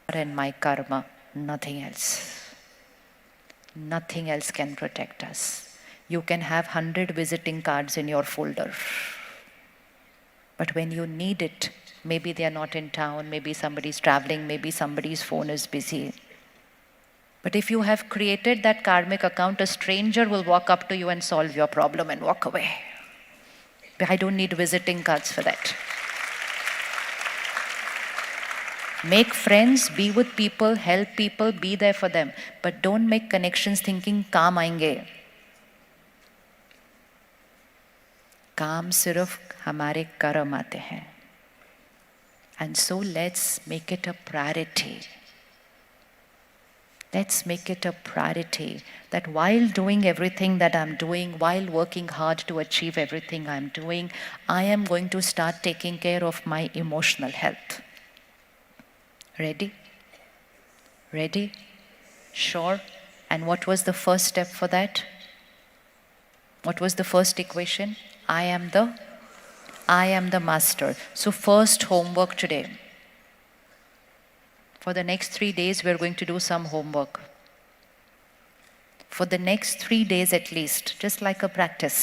And my karma, nothing else. Nothing else can protect us. You can have 100 visiting cards in your folder. But when you need it, maybe they are not in town, maybe somebody's traveling, maybe somebody's phone is busy. But if you have created that karmic account, a stranger will walk up to you and solve your problem and walk away. I don't need visiting cards for that. Make friends, be with people, help people, be there for them. But don't make connections thinking काम आएंगे. काम सिर्फ हमारे कर्म आते हैं. And so let's make it a priority. Let's make it a priority that while doing everything that I'm doing, while working hard to achieve everything I'm doing, I am going to start taking care of my emotional health. Ready? Ready? Sure? And what was the first step for that? What was the first equation? I am the master. So first homework today. For the next 3 days, we're going to do some homework. for the next 3 days at least, just like a practice.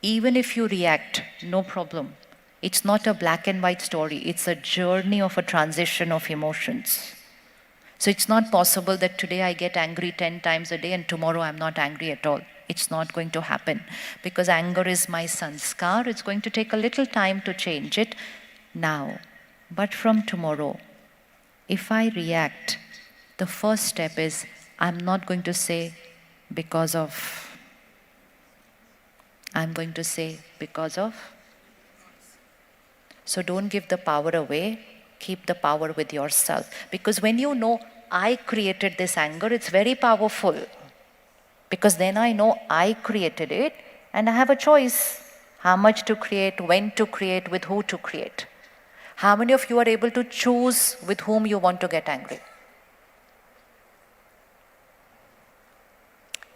Even if you react, no problem. It's not a black and white story, it's a journey of a transition of emotions. So it's not possible that today I get angry 10 times a day and tomorrow I'm not angry at all. It's not going to happen because anger is my sanskar. It's going to take a little time to change it now. But from tomorrow, if I react, the first step is I'm not going to say because of. I'm going to say because of. So don't give the power away. Keep the power with yourself. Because when you know I created this anger, it's very powerful. Because then I know I created it and I have a choice. How much to create, when to create, with who to create. How many of you are able to choose with whom you want to get angry?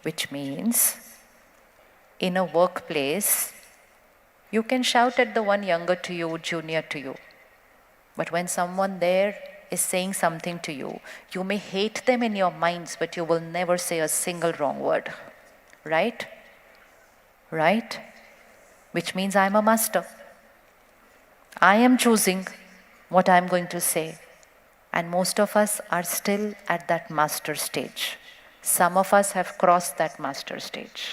Which means, in a workplace, you can shout at the one younger to you, junior to you. But when someone there is saying something to you, you may hate them in your minds, but you will never say a single wrong word. Right? Right? Which means I am a master. I am choosing what I am going to say. And most of us are still at that master stage. Some of us have crossed that master stage.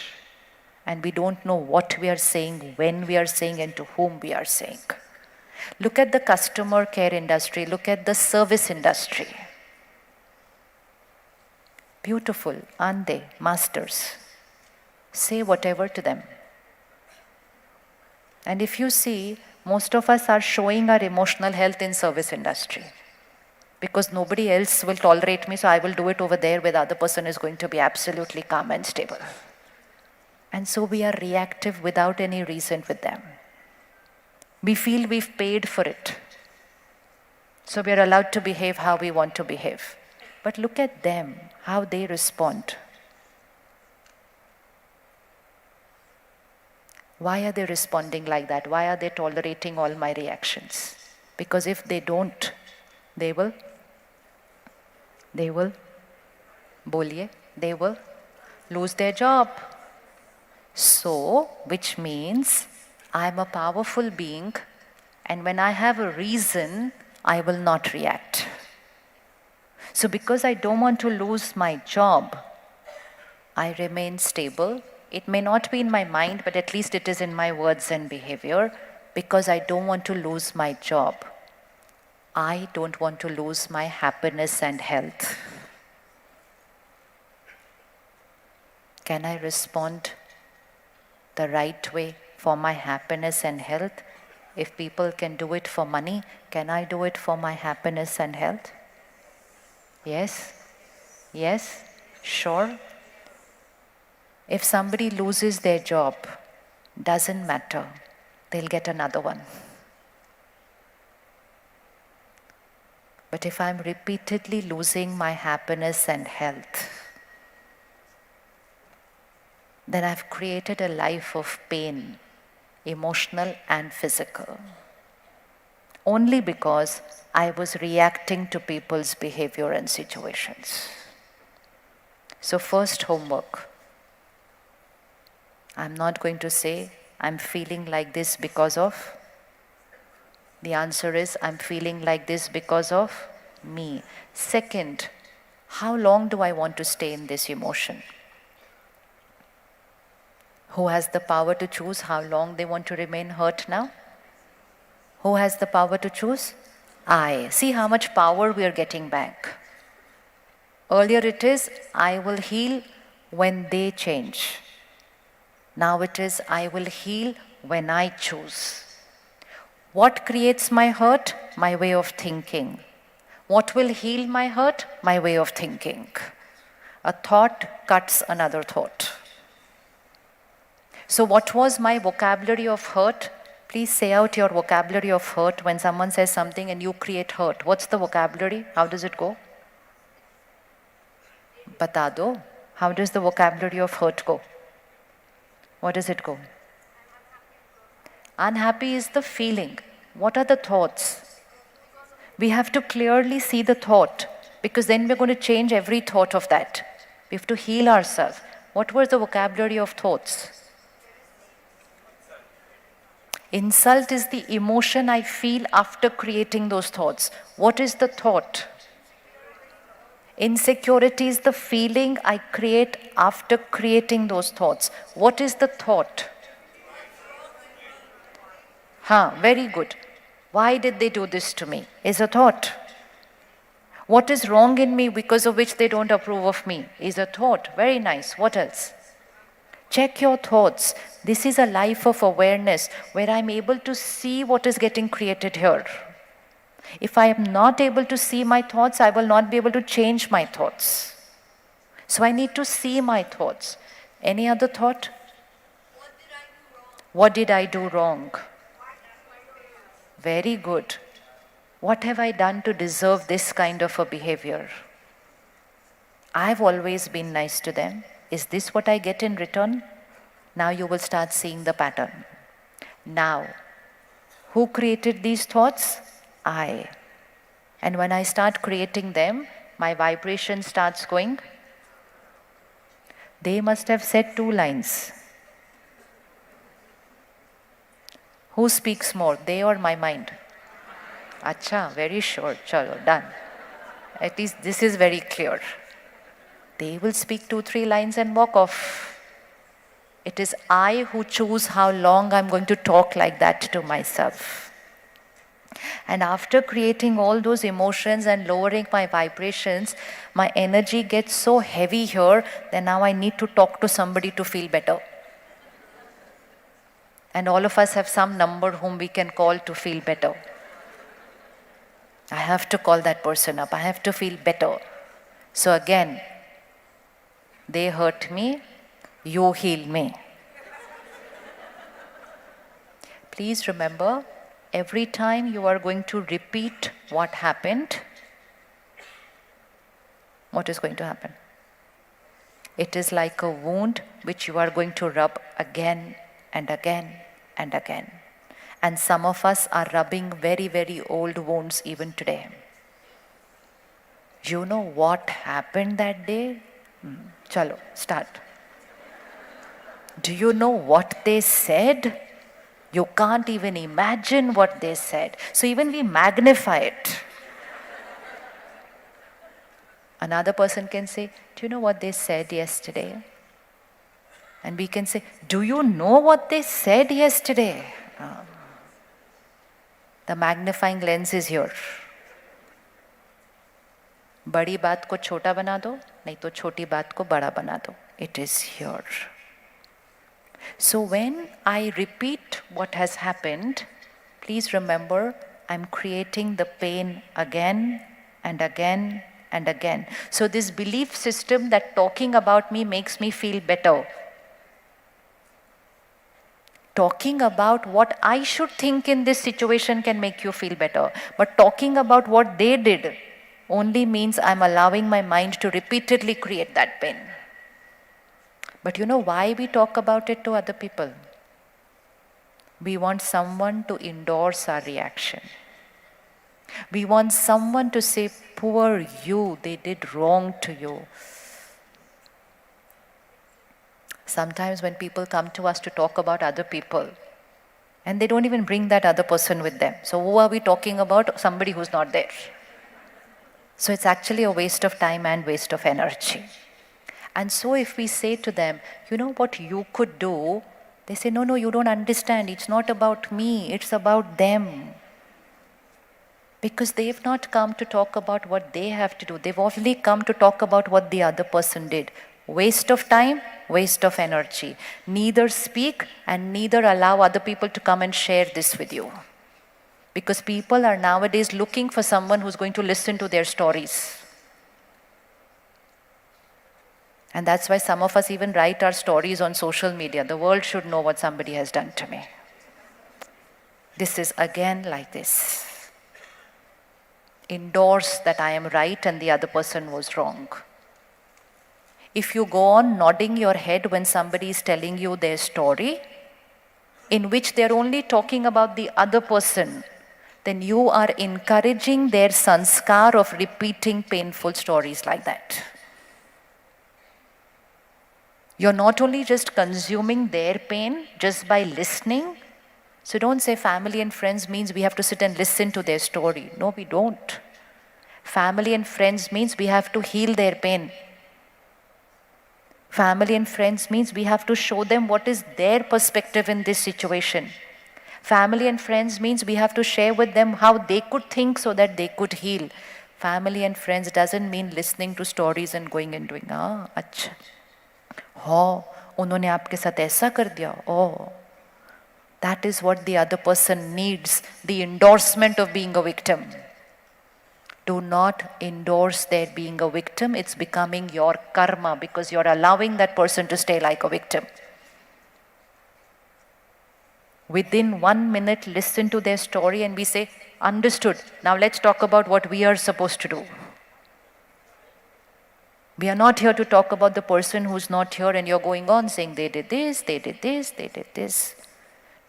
And we don't know what we are saying, when we are saying, and to whom we are saying. Look at the customer care industry. Look at the service industry. Beautiful, aren't they? Masters. Say whatever to them. And if you see, most of us are showing our emotional health in service industry. Because nobody else will tolerate me, so I will do it over there where the other person is going to be absolutely calm and stable. And so we are reactive without any reason with them. We feel we've paid for it. So we are allowed to behave how we want to behave. But look at them, how they respond. Why are they responding like that? Why are they tolerating all my reactions? Because if they don't, they will, boliye, they will lose their job. So, which means I'm a powerful being, and when I have a reason, I will not react. So because I don't want to lose my job, I remain stable. It may not be in my mind, but at least it is in my words and behavior, because I don't want to lose my job. I don't want to lose my happiness and health. Can I respond the right way for my happiness and health? If people can do it for money, can I do it for my happiness and health? Yes? Yes? Sure? If somebody loses their job, doesn't matter. They'll get another one. But if I'm repeatedly losing my happiness and health, then I've created a life of pain, emotional and physical, only because I was reacting to people's behavior and situations. So first homework. I'm not going to say, I'm feeling like this because of. The answer is, I'm feeling like this because of me. Second, how long do I want to stay in this emotion? Who has the power to choose how long they want to remain hurt now? Who has the power to choose? I. See how much power we are getting back. Earlier it is, I will heal when they change. Now it is, I will heal when I choose. What creates my hurt? My way of thinking. What will heal my hurt? My way of thinking. A thought cuts another thought. So what was my vocabulary of hurt? Please say out your vocabulary of hurt when someone says something and you create hurt. What's the vocabulary? How does it go? Bata do. How does the vocabulary of hurt go? What does it go? Unhappy is the feeling. What are the thoughts? We have to clearly see the thought, because then we're going to change every thought of that. We have to heal ourselves. What was the vocabulary of thoughts? Insult is the emotion I feel after creating those thoughts. What is the thought? Insecurity is the feeling I create after creating those thoughts. What is the thought? Very good. Why did they do this to me? Is a thought. What is wrong in me because of which they don't approve of me? Is a thought. Very nice. What else? Check your thoughts. This is a life of awareness where I'm able to see what is getting created here. If I am not able to see my thoughts, I will not be able to change my thoughts. So I need to see my thoughts. Any other thought? What did I do wrong? Very good. What have I done to deserve this kind of a behavior? I've always been nice to them. Is this what I get in return? Now you will start seeing the pattern. Now, who created these thoughts? I. And when I start creating them, my vibration starts going. They must have said 2 lines. Who speaks more, they or my mind? Acha, very sure. Chalo, done. At least this is very clear. They will speak 2-3 lines and walk off. It is I who choose how long I'm going to talk like that to myself. And after creating all those emotions and lowering my vibrations, my energy gets so heavy here that now I need to talk to somebody to feel better. And all of us have some number whom we can call to feel better. I have to call that person up. I have to feel better. So again, they hurt me, you heal me. Please remember, every time you are going to repeat what happened, what is going to happen? It is like a wound which you are going to rub again and again and again. And some of us are rubbing very, very old wounds even today. You know what happened that day? Chalo, start. Do you know what they said? You can't even imagine what they said. So even we magnify it. Another person can say, do you know what they said yesterday? And we can say, do you know what they said yesterday? The magnifying lens is here. बड़ी बात को छोटा बना दो, नहीं तो छोटी बात को बड़ा बना दो. It is here. So when I repeat what has happened, please remember I'm creating the pain again and again and again. So this belief system that talking about me makes me feel better. Talking about what I should think in this situation can make you feel better. But talking about what they did only means I'm allowing my mind to repeatedly create that pain. But you know why we talk about it to other people? We want someone to endorse our reaction. We want someone to say, poor you, they did wrong to you. Sometimes when people come to us to talk about other people, and they don't even bring that other person with them. So who are we talking about? Somebody who's not there. So it's actually a waste of time and waste of energy. And so if we say to them, you know what you could do? They say, no, you don't understand. It's not about me. It's about them. Because they've not come to talk about what they have to do. They've only come to talk about what the other person did. Waste of time, waste of energy. Neither speak and neither allow other people to come and share this with you. Because people are nowadays looking for someone who's going to listen to their stories. And that's why some of us even write our stories on social media. The world should know what somebody has done to me. This is again like this. Endorse that I am right and the other person was wrong. If you go on nodding your head when somebody is telling you their story, in which they're only talking about the other person, then you are encouraging their sanskar of repeating painful stories like that. You're not only just consuming their pain just by listening. So don't say family and friends means we have to sit and listen to their story. No, we don't. Family and friends means we have to heal their pain. Family and friends means we have to show them what is their perspective in this situation. Family and friends means we have to share with them how they could think so that they could heal. Family and friends doesn't mean listening to stories and going and doing, अच्छा, हो, उन्होंने आपके साथ ऐसा कर दिया, oh. That is what the other person needs, the endorsement of being a victim. Do not endorse their being a victim. It's becoming your karma because you're allowing that person to stay like a victim. Within 1 minute, listen to their story and we say, understood. Now let's talk about what we are supposed to do. We are not here to talk about the person who's not here and you're going on saying they did this, they did this, they did this.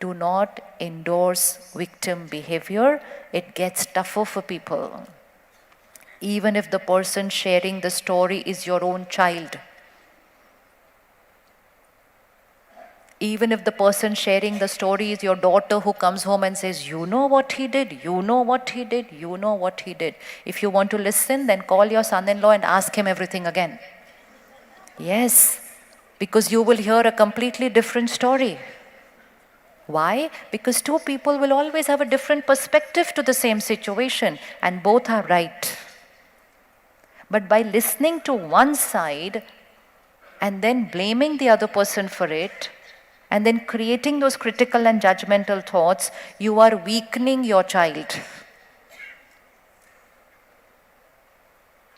Do not endorse victim behavior. It gets tougher for people. Even if the person sharing the story is your own child. Even if the person sharing the story is your daughter who comes home and says, you know what he did, you know what he did, you know what he did. If you want to listen, then call your son-in-law and ask him everything again. Yes, because you will hear a completely different story. Why? Because two people will always have a different perspective to the same situation and both are right. But by listening to one side and then blaming the other person for it, and then creating those critical and judgmental thoughts, you are weakening your child.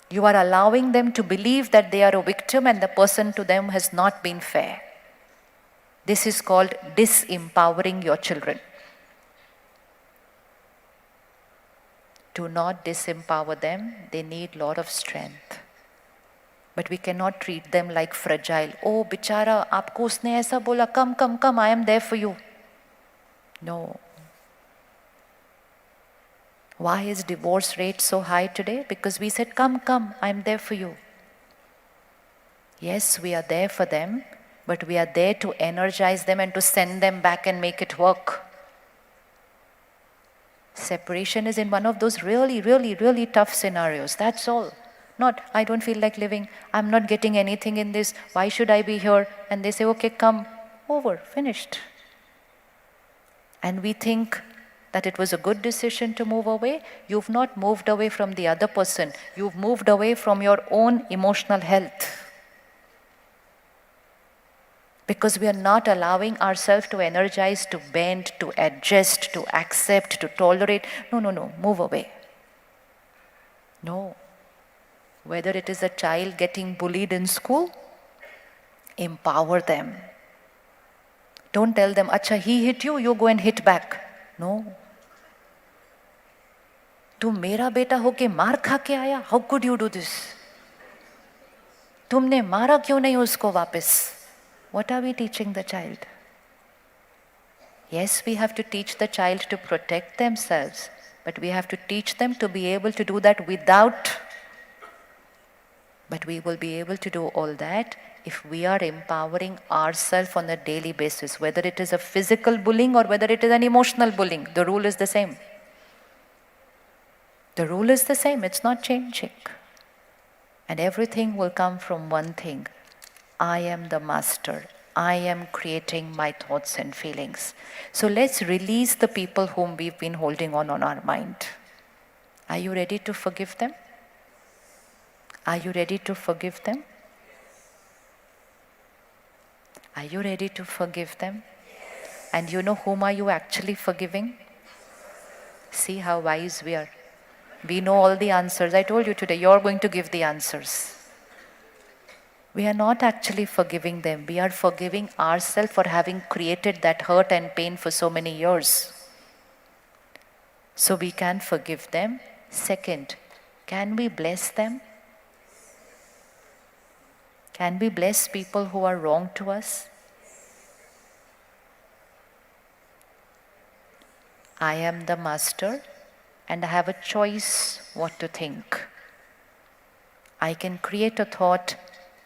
You are allowing them to believe that they are a victim and the person to them has not been fair. This is called disempowering your children. Do not disempower them. They need a lot of strength. But we cannot treat them like fragile. Oh, bichara, aapko usne aisa bola, come, I am there for you. No. Why is divorce rate so high today? Because we said, come, I am there for you. Yes, we are there for them, but we are there to energize them and to send them back and make it work. Separation is in one of those really tough scenarios. That's all. Not, I don't feel like living, I'm not getting anything in this, why should I be here? And they say, okay, come, over, finished. And we think that it was a good decision to move away. You've not moved away from the other person. You've moved away from your own emotional health. Because we are not allowing ourselves to energize, to bend, to adjust, to accept, to tolerate. No, move away. No. Whether it is a child getting bullied in school, empower them. Don't tell them, acha, he hit you, you go and hit back. No. तुम मेरा बेटा होके मार खा के आया, how could you do this? तुमने मारा क्यों नहीं उसको वापस? What are we teaching the child? Yes, we have to teach the child to protect themselves, but we have to teach them to be able to do that without. But we will be able to do all that if we are empowering ourselves on a daily basis, whether it is a physical bullying or whether it is an emotional bullying. The rule is the same. The rule is the same, it's not changing. And everything will come from one thing. I am the master. I am creating my thoughts and feelings. So let's release the people whom we've been holding on our mind. Are you ready to forgive them? Are you ready to forgive them? Are you ready to forgive them? And you know whom are you actually forgiving? See how wise we are. We know all the answers. I told you today, you're going to give the answers. We are not actually forgiving them. We are forgiving ourselves for having created that hurt and pain for so many years. So we can forgive them. Second, can we bless them? Can we bless people who are wrong to us? I am the master and I have a choice what to think. I can create a thought,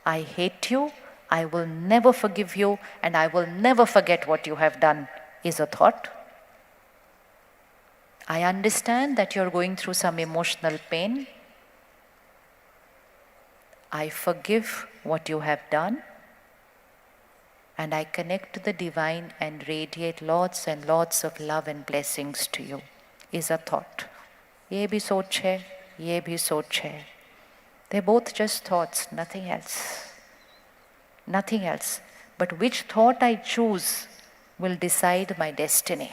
I hate you, I will never forgive you, and I will never forget what you have done, is a thought. I understand that you're going through some emotional pain. I forgive what you have done, and I connect to the divine and radiate lots and lots of love and blessings to you, is a thought. Ye bhi soch hai, ye bhi soch hai. They're both just thoughts, nothing else. Nothing else. But which thought I choose will decide my destiny.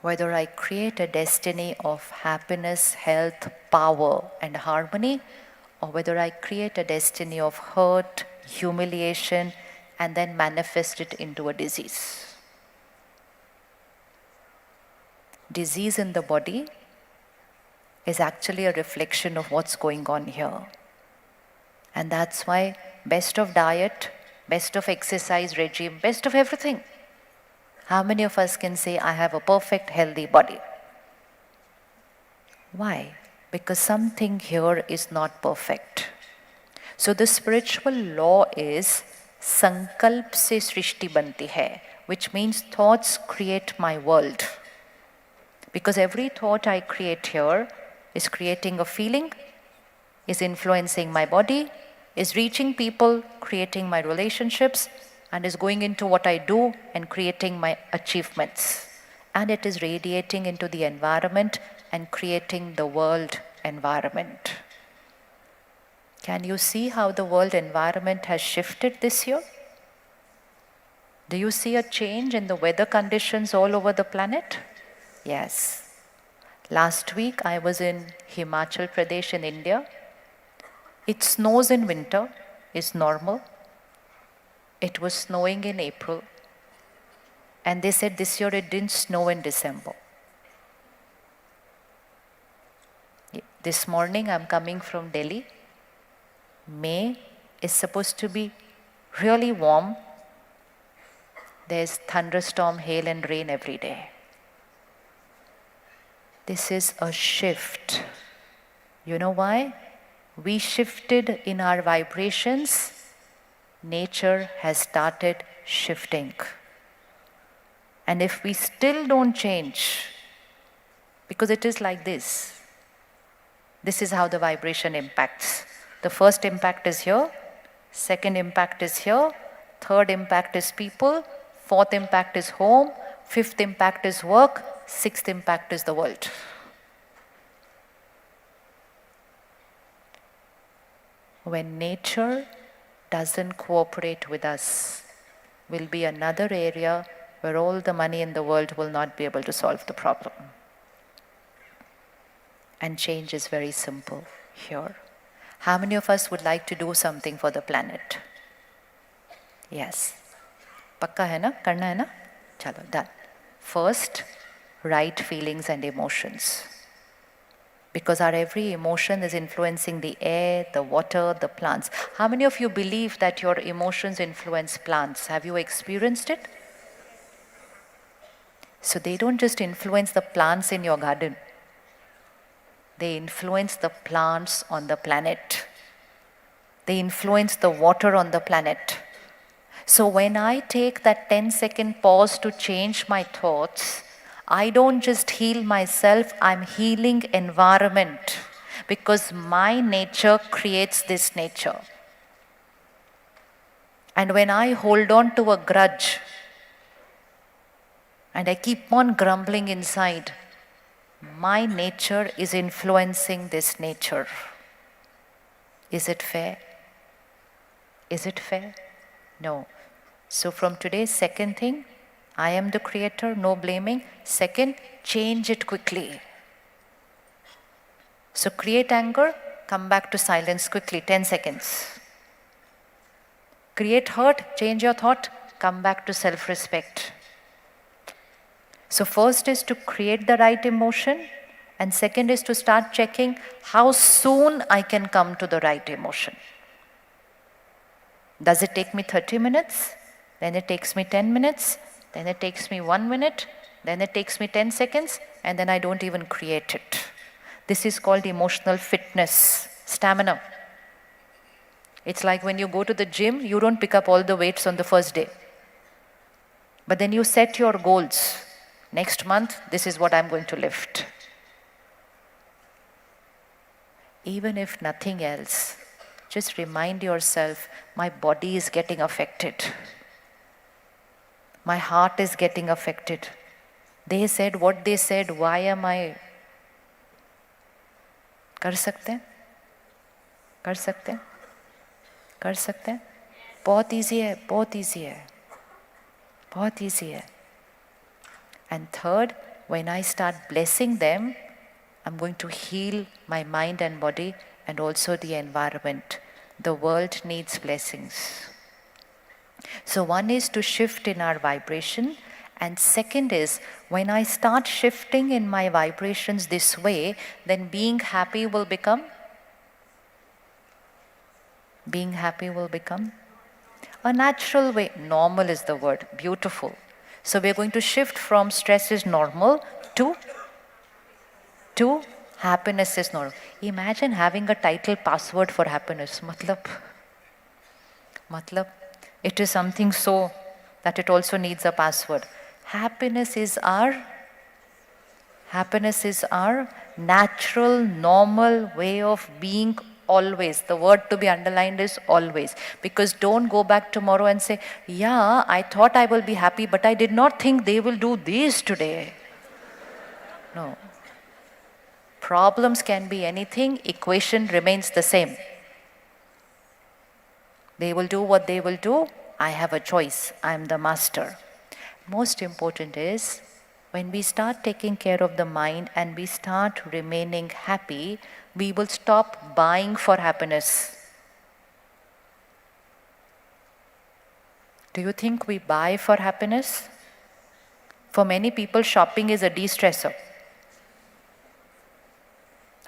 Whether I create a destiny of happiness, health, power, and harmony, or whether I create a destiny of hurt, humiliation, and then manifest it into a disease. Disease in the body is actually a reflection of what's going on here. And that's why best of diet, best of exercise regime, best of everything. How many of us can say, I have a perfect, healthy body? Why? Because something here is not perfect. So the spiritual law is sankalp se srishti banti hai, which means thoughts create my world. Because every thought I create here is creating a feeling, is influencing my body, is reaching people, creating my relationships, and is going into what I do and creating my achievements. And it is radiating into the environment and creating the world environment. Can you see how the world environment has shifted this year? Do you see a change in the weather conditions all over the planet? Yes. Last week I was in Himachal Pradesh in India. It snows in winter, is normal. It was snowing in April. And they said this year it didn't snow in December. This morning I'm coming from Delhi. May is supposed to be really warm. There's thunderstorm, hail and rain every day. This is a shift. You know why? We shifted in our vibrations. Nature has started shifting. And if we still don't change, because it is like this is how the vibration impacts. The first impact is here, second impact is here, third impact is people, fourth impact is home, fifth impact is work, sixth impact is the world. When nature doesn't cooperate with us, will be another area where all the money in the world will not be able to solve the problem. And change is very simple here. How many of us would like to do something for the planet? Yes. Pakka hai na? Karna hai na? Chalo, done. First, right feelings and emotions. Because our every emotion is influencing the air, the water, the plants. How many of you believe that your emotions influence plants? Have you experienced it? So they don't just influence the plants in your garden. They influence the plants on the planet. They influence the water on the planet. So when I take that 10-second pause to change my thoughts, I don't just heal myself, I'm healing environment. Because my nature creates this nature. And when I hold on to a grudge, and I keep on grumbling inside, my nature is influencing this nature. Is it fair? Is it fair? No. So from today, second thing, I am the creator, no blaming. Second, change it quickly. So create anger, come back to silence quickly, 10 seconds. Create hurt, change your thought, come back to self-respect. So first is to create the right emotion, and second is to start checking how soon I can come to the right emotion. Does it take me 30 minutes? Then it takes me 10 minutes, then it takes me 1 minute, then it takes me 10 seconds, and then I don't even create it. This is called emotional fitness, stamina. It's like when you go to the gym, you don't pick up all the weights on the first day. But then you set your goals. Next month, this is what I'm going to lift. Even if nothing else, just remind yourself, my body is getting affected. My heart is getting affected. They said what they said, why am I? कर सकते हैं? कर सकते हैं? कर सकते हैं? बहुत easy है, बहुत easy है. बहुत easy है. And third, when I start blessing them, I'm going to heal my mind and body and also the environment. The world needs blessings. So one is to shift in our vibration, and second is when I start shifting in my vibrations this way, then being happy will become a natural way. Normal is the word, beautiful. So we're going to shift from stress is normal to happiness is normal. Imagine having a title password for happiness. Matlab, it is something so that it also needs a password. Happiness is our natural, normal way of being always. The word to be underlined is always. Because don't go back tomorrow and say, yeah, I thought I will be happy, but I did not think they will do this today. No. Problems can be anything, equation remains the same. They will do what they will do. I have a choice. I am the master. Most important is when we start taking care of the mind and we start remaining happy, we will stop buying for happiness. Do you think we buy for happiness? For many people, shopping is a de-stressor.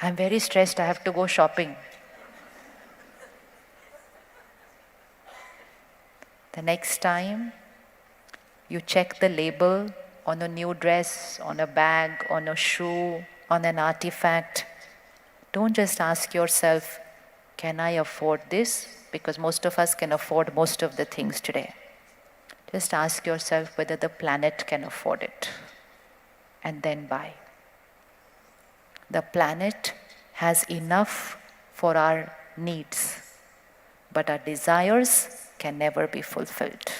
I'm very stressed, I have to go shopping. The next time you check the label on a new dress, on a bag, on a shoe, on an artifact, don't just ask yourself, can I afford this? Because most of us can afford most of the things today. Just ask yourself whether the planet can afford it, and then buy. The planet has enough for our needs, but our desires can never be fulfilled.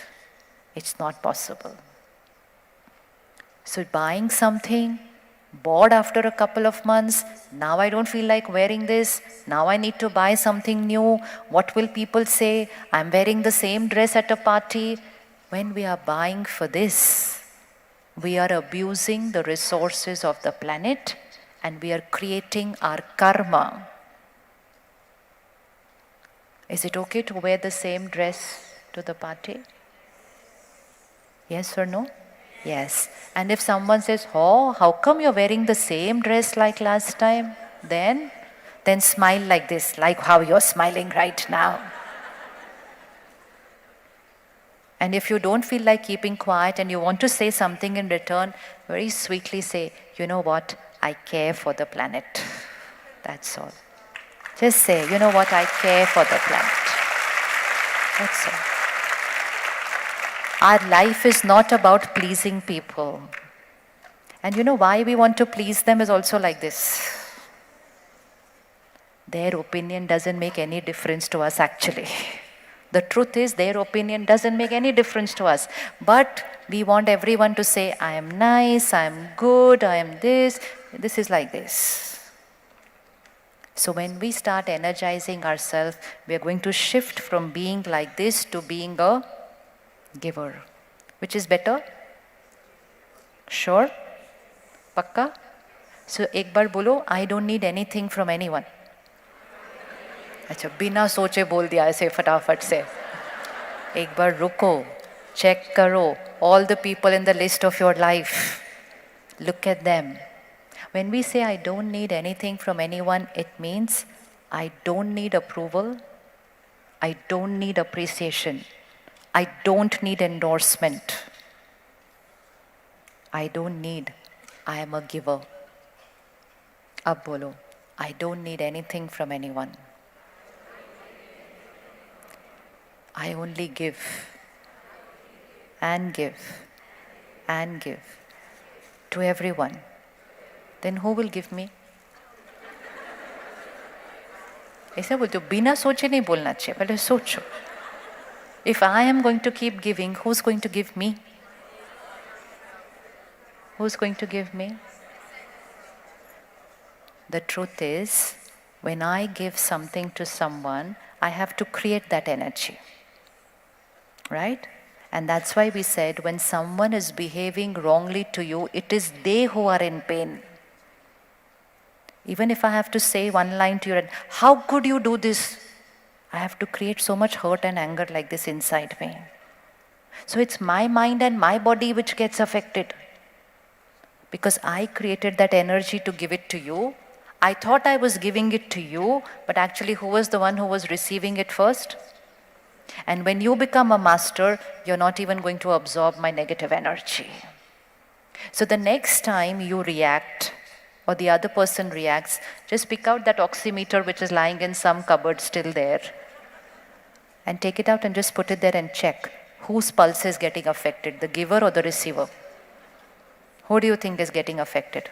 It's not possible. So buying something, bored after a couple of months, now I don't feel like wearing this, now I need to buy something new, what will people say, I'm wearing the same dress at a party. When we are buying for this, we are abusing the resources of the planet and we are creating our karma. Is it okay to wear the same dress to the party? Yes or no? Yes. And if someone says, oh, how come you're wearing the same dress like last time? Then smile like this, like how you're smiling right now. And if you don't feel like keeping quiet and you want to say something in return, very sweetly say, you know what, I care for the planet. That's all. Just say, you know what, I care for the planet. That's all. Our life is not about pleasing people. And you know why we want to please them is also like this. Their opinion doesn't make any difference to us actually. The truth is their opinion doesn't make any difference to us. But we want everyone to say, I am nice, I am good, I am this. This is like this. So when we start energizing ourselves, we are going to shift from being like this to being a giver. Which is better? Sure? Pakka? So एक बार बोलो, I don't need anything from anyone. अच्छा बिना सोचे बोल दिया ऐसे फटाफट से. एक बार रुको, check करो, all the people in the list of your life. Look at them. When we say I don't need anything from anyone, it means I don't need approval, I don't need appreciation, I don't need endorsement. I don't need, I am a giver. Ab bolo, I don't need anything from anyone. I only give and give and give to everyone, then who will give me? ऐसे बोलते हो, बिना सोचे नहीं बोलना चाहिए, पहले सोचो. If I am going to keep giving, who's going to give me? Who's going to give me? The truth is, when I give something to someone, I have to create that energy. Right? And that's why we said when someone is behaving wrongly to you, it is they who are in pain. Even if I have to say one line to you, how could you do this? I have to create so much hurt and anger like this inside me. So it's my mind and my body which gets affected. Because I created that energy to give it to you. I thought I was giving it to you, but actually who was the one who was receiving it first? And when you become a master, you're not even going to absorb my negative energy. So the next time you react, or the other person reacts, just pick out that oximeter which is lying in some cupboard still there, and take it out and just put it there and check whose pulse is getting affected, the giver or the receiver. Who do you think is getting affected?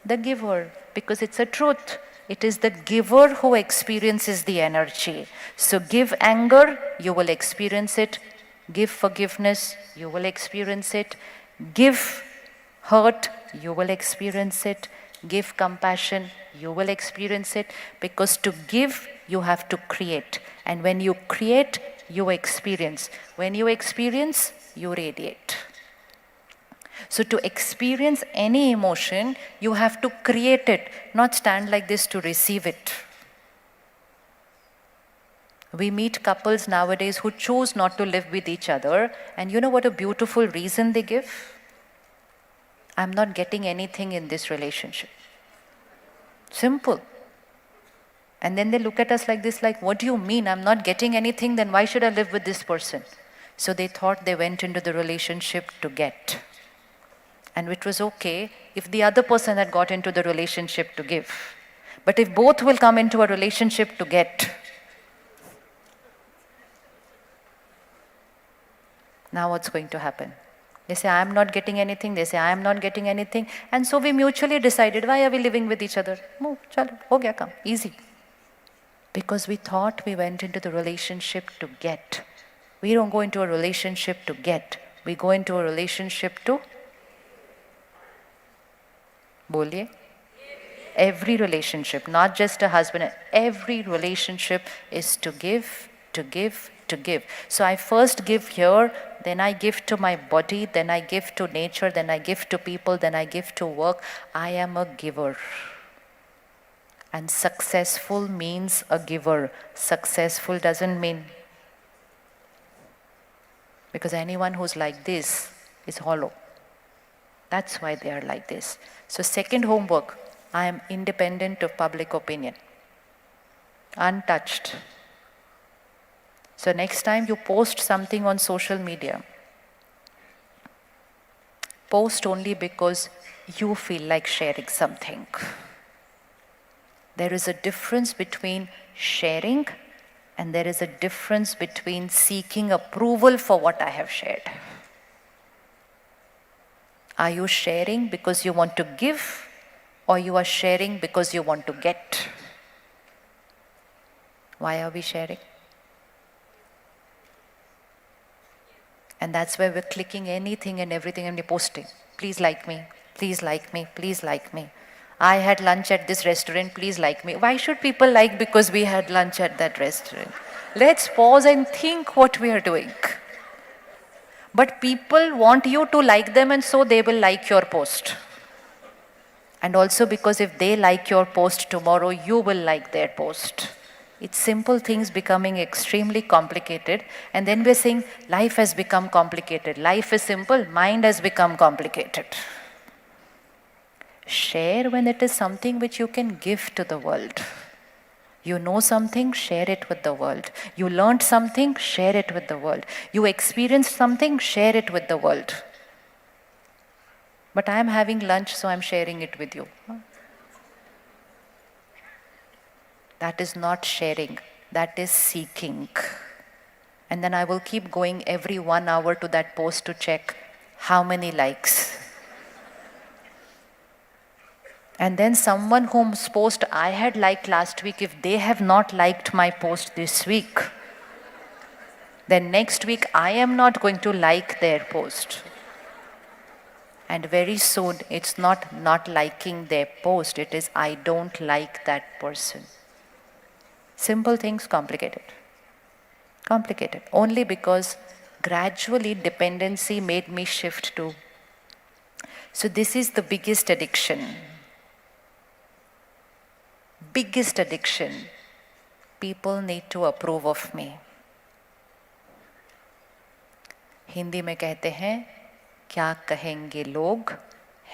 The giver, because it's a truth. It is the giver who experiences the energy. So give anger, you will experience it. Give forgiveness, you will experience it. Give hurt, you will experience it. Give compassion, you will experience it. Because to give, you have to create. And when you create, you experience. When you experience, you radiate. So to experience any emotion, you have to create it, not stand like this to receive it. We meet couples nowadays who choose not to live with each other, and you know what a beautiful reason they give? I'm not getting anything in this relationship. Simple. And then they look at us like this, like, what do you mean? I'm not getting anything, then why should I live with this person? So they thought they went into the relationship to get. And which was okay if the other person had got into the relationship to give. But if both will come into a relationship to get, now what's going to happen? They say, I'm not getting anything. They say, I'm not getting anything. And so we mutually decided, why are we living with each other? Move, chalo, ho gaya kam, easy. Because we thought we went into the relationship to get. We don't go into a relationship to get. We go into a relationship to बोलिए. Every relationship, not just a husband, every relationship is to give, to give, to give. So I first give here, then I give to my body, then I give to nature, then I give to people, then I give to work. I am a giver. And successful means a giver. Successful doesn't mean, because anyone who's like this is hollow. That's why they are like this. So second homework, I am independent of public opinion. Untouched. So next time you post something on social media, post only because you feel like sharing something. There is a difference between sharing and there is a difference between seeking approval for what I have shared. Are you sharing because you want to give, or you are sharing because you want to get? Why are we sharing? And that's where we're clicking anything and everything and we're posting. Please like me, please like me, please like me. I had lunch at this restaurant, please like me. Why should people like because we had lunch at that restaurant? Let's pause and think what we are doing. But people want you to like them, and so they will like your post. And also because if they like your post tomorrow, you will like their post. It's simple things becoming extremely complicated, and then we're saying life has become complicated. Life is simple, mind has become complicated. Share when it is something which you can give to the world. You know something, share it with the world. You learned something, share it with the world. You experienced something, share it with the world. But I am having lunch, so I'm sharing it with you. That is not sharing, that is seeking. And then I will keep going every 1 hour to that post to check how many likes. And then someone whose post I had liked last week, if they have not liked my post this week, then next week I am not going to like their post. And very soon it's not liking their post, it is I don't like that person. Simple things complicated. Complicated. Only because gradually dependency made me shift to. So this is the biggest addiction. Biggest addiction. People need to approve of me. Hindi में कहते हैं क्या कहेंगे लोग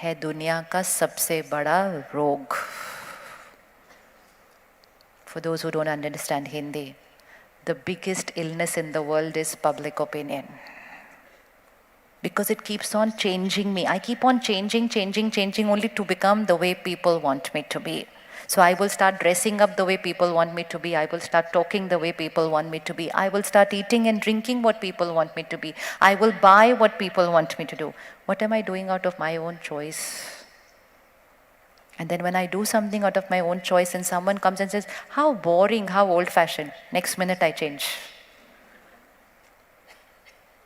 है दुनिया का सबसे बड़ा रोग. For those who don't understand Hindi, the biggest illness in the world is public opinion. Because it keeps on changing me. I keep on changing only to become the way people want me to be. So I will start dressing up the way people want me to be. I will start talking the way people want me to be. I will start eating and drinking what people want me to be. I will buy what people want me to do. What am I doing out of my own choice? And then when I do something out of my own choice and someone comes and says, how boring, how old-fashioned, next minute I change.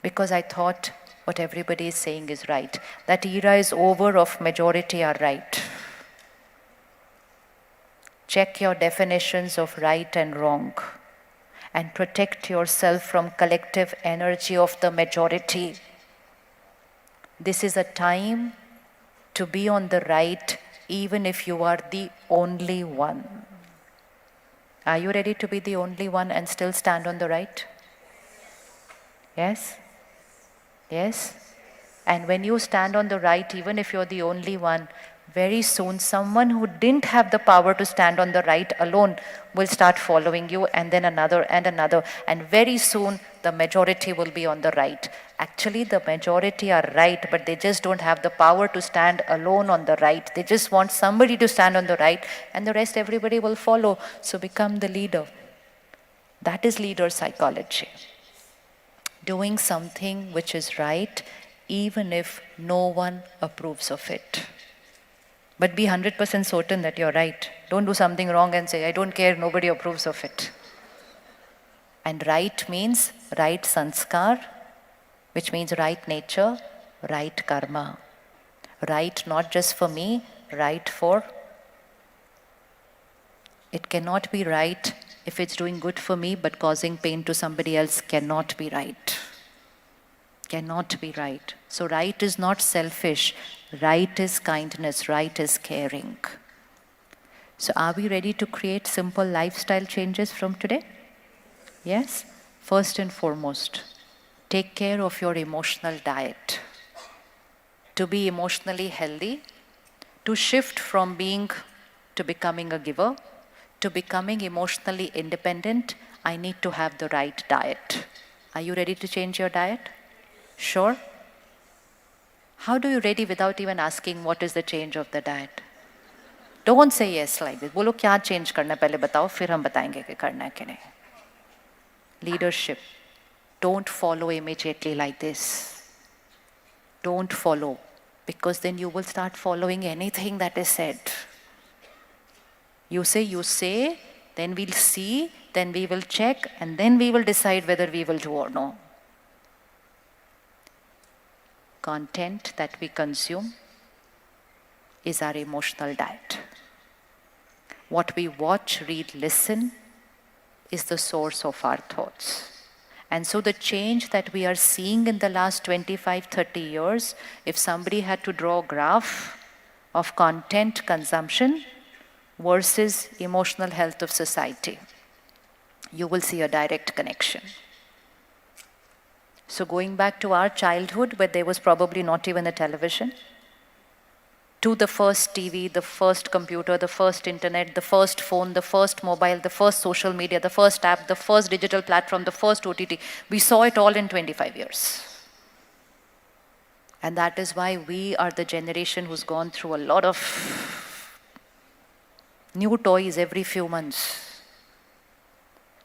Because I thought what everybody is saying is right. That era is over of majority are right. Check your definitions of right and wrong and protect yourself from collective energy of the majority. This is a time to be on the right even if you are the only one. Are you ready to be the only one and still stand on the right? Yes? Yes? And when you stand on the right, even if you're the only one, very soon someone who didn't have the power to stand on the right alone will start following you, and then another and another. And very soon the majority will be on the right. Actually, the majority are right, but they just don't have the power to stand alone on the right. They just want somebody to stand on the right, and the rest everybody will follow. So become the leader. That is leader psychology. Doing something which is right, even if no one approves of it. But be 100% certain that you're right. Don't do something wrong and say, I don't care, nobody approves of it. And right means right sanskar, which means right nature, right karma. Right not just for me, right for. It cannot be right if it's doing good for me but causing pain to somebody else. Cannot be right. Cannot be right. So right is not selfish. Right is kindness. Right is caring. So are we ready to create simple lifestyle changes from today? Yes? First and foremost, take care of your emotional diet. To be emotionally healthy, to shift from being to becoming a giver, to becoming emotionally independent, I need to have the right diet. Are you ready to change your diet? Sure? How do you ready without even asking what is the change of the diet? Don't say yes like this. बोलो क्या change करना है पहले बताओ फिर हम बताएंगे कि करना है कि नहीं. Leadership. Don't follow immediately like this. Don't follow, because then you will start following anything that is said. You say, then we'll see, then we will check, and then we will decide whether we will do or no. Content that we consume is our emotional diet. What we watch, read, listen is the source of our thoughts. And so the change that we are seeing in the last 25, 30 years, if somebody had to draw a graph of content consumption versus emotional health of society, you will see a direct connection. So going back to our childhood, where there was probably not even a television, to the first TV, the first computer, the first internet, the first phone, the first mobile, the first social media, the first app, the first digital platform, the first OTT, we saw it all in 25 years. And that is why we are the generation who's gone through a lot of new toys every few months.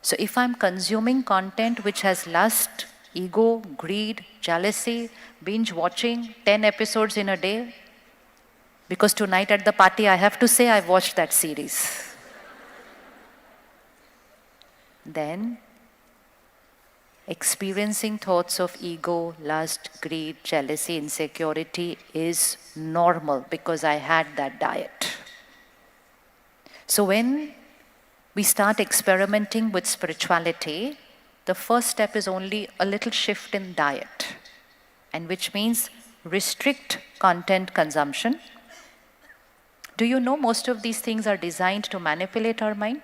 So if I'm consuming content which has lust, ego, greed, jealousy, binge watching 10 episodes in a day, because tonight at the party I have to say I watched that series, then experiencing thoughts of ego, lust, greed, jealousy, insecurity is normal because I had that diet. So when we start experimenting with spirituality, the first step is only a little shift in diet, and which means restrict content consumption. Do you know most of these things are designed to manipulate our mind?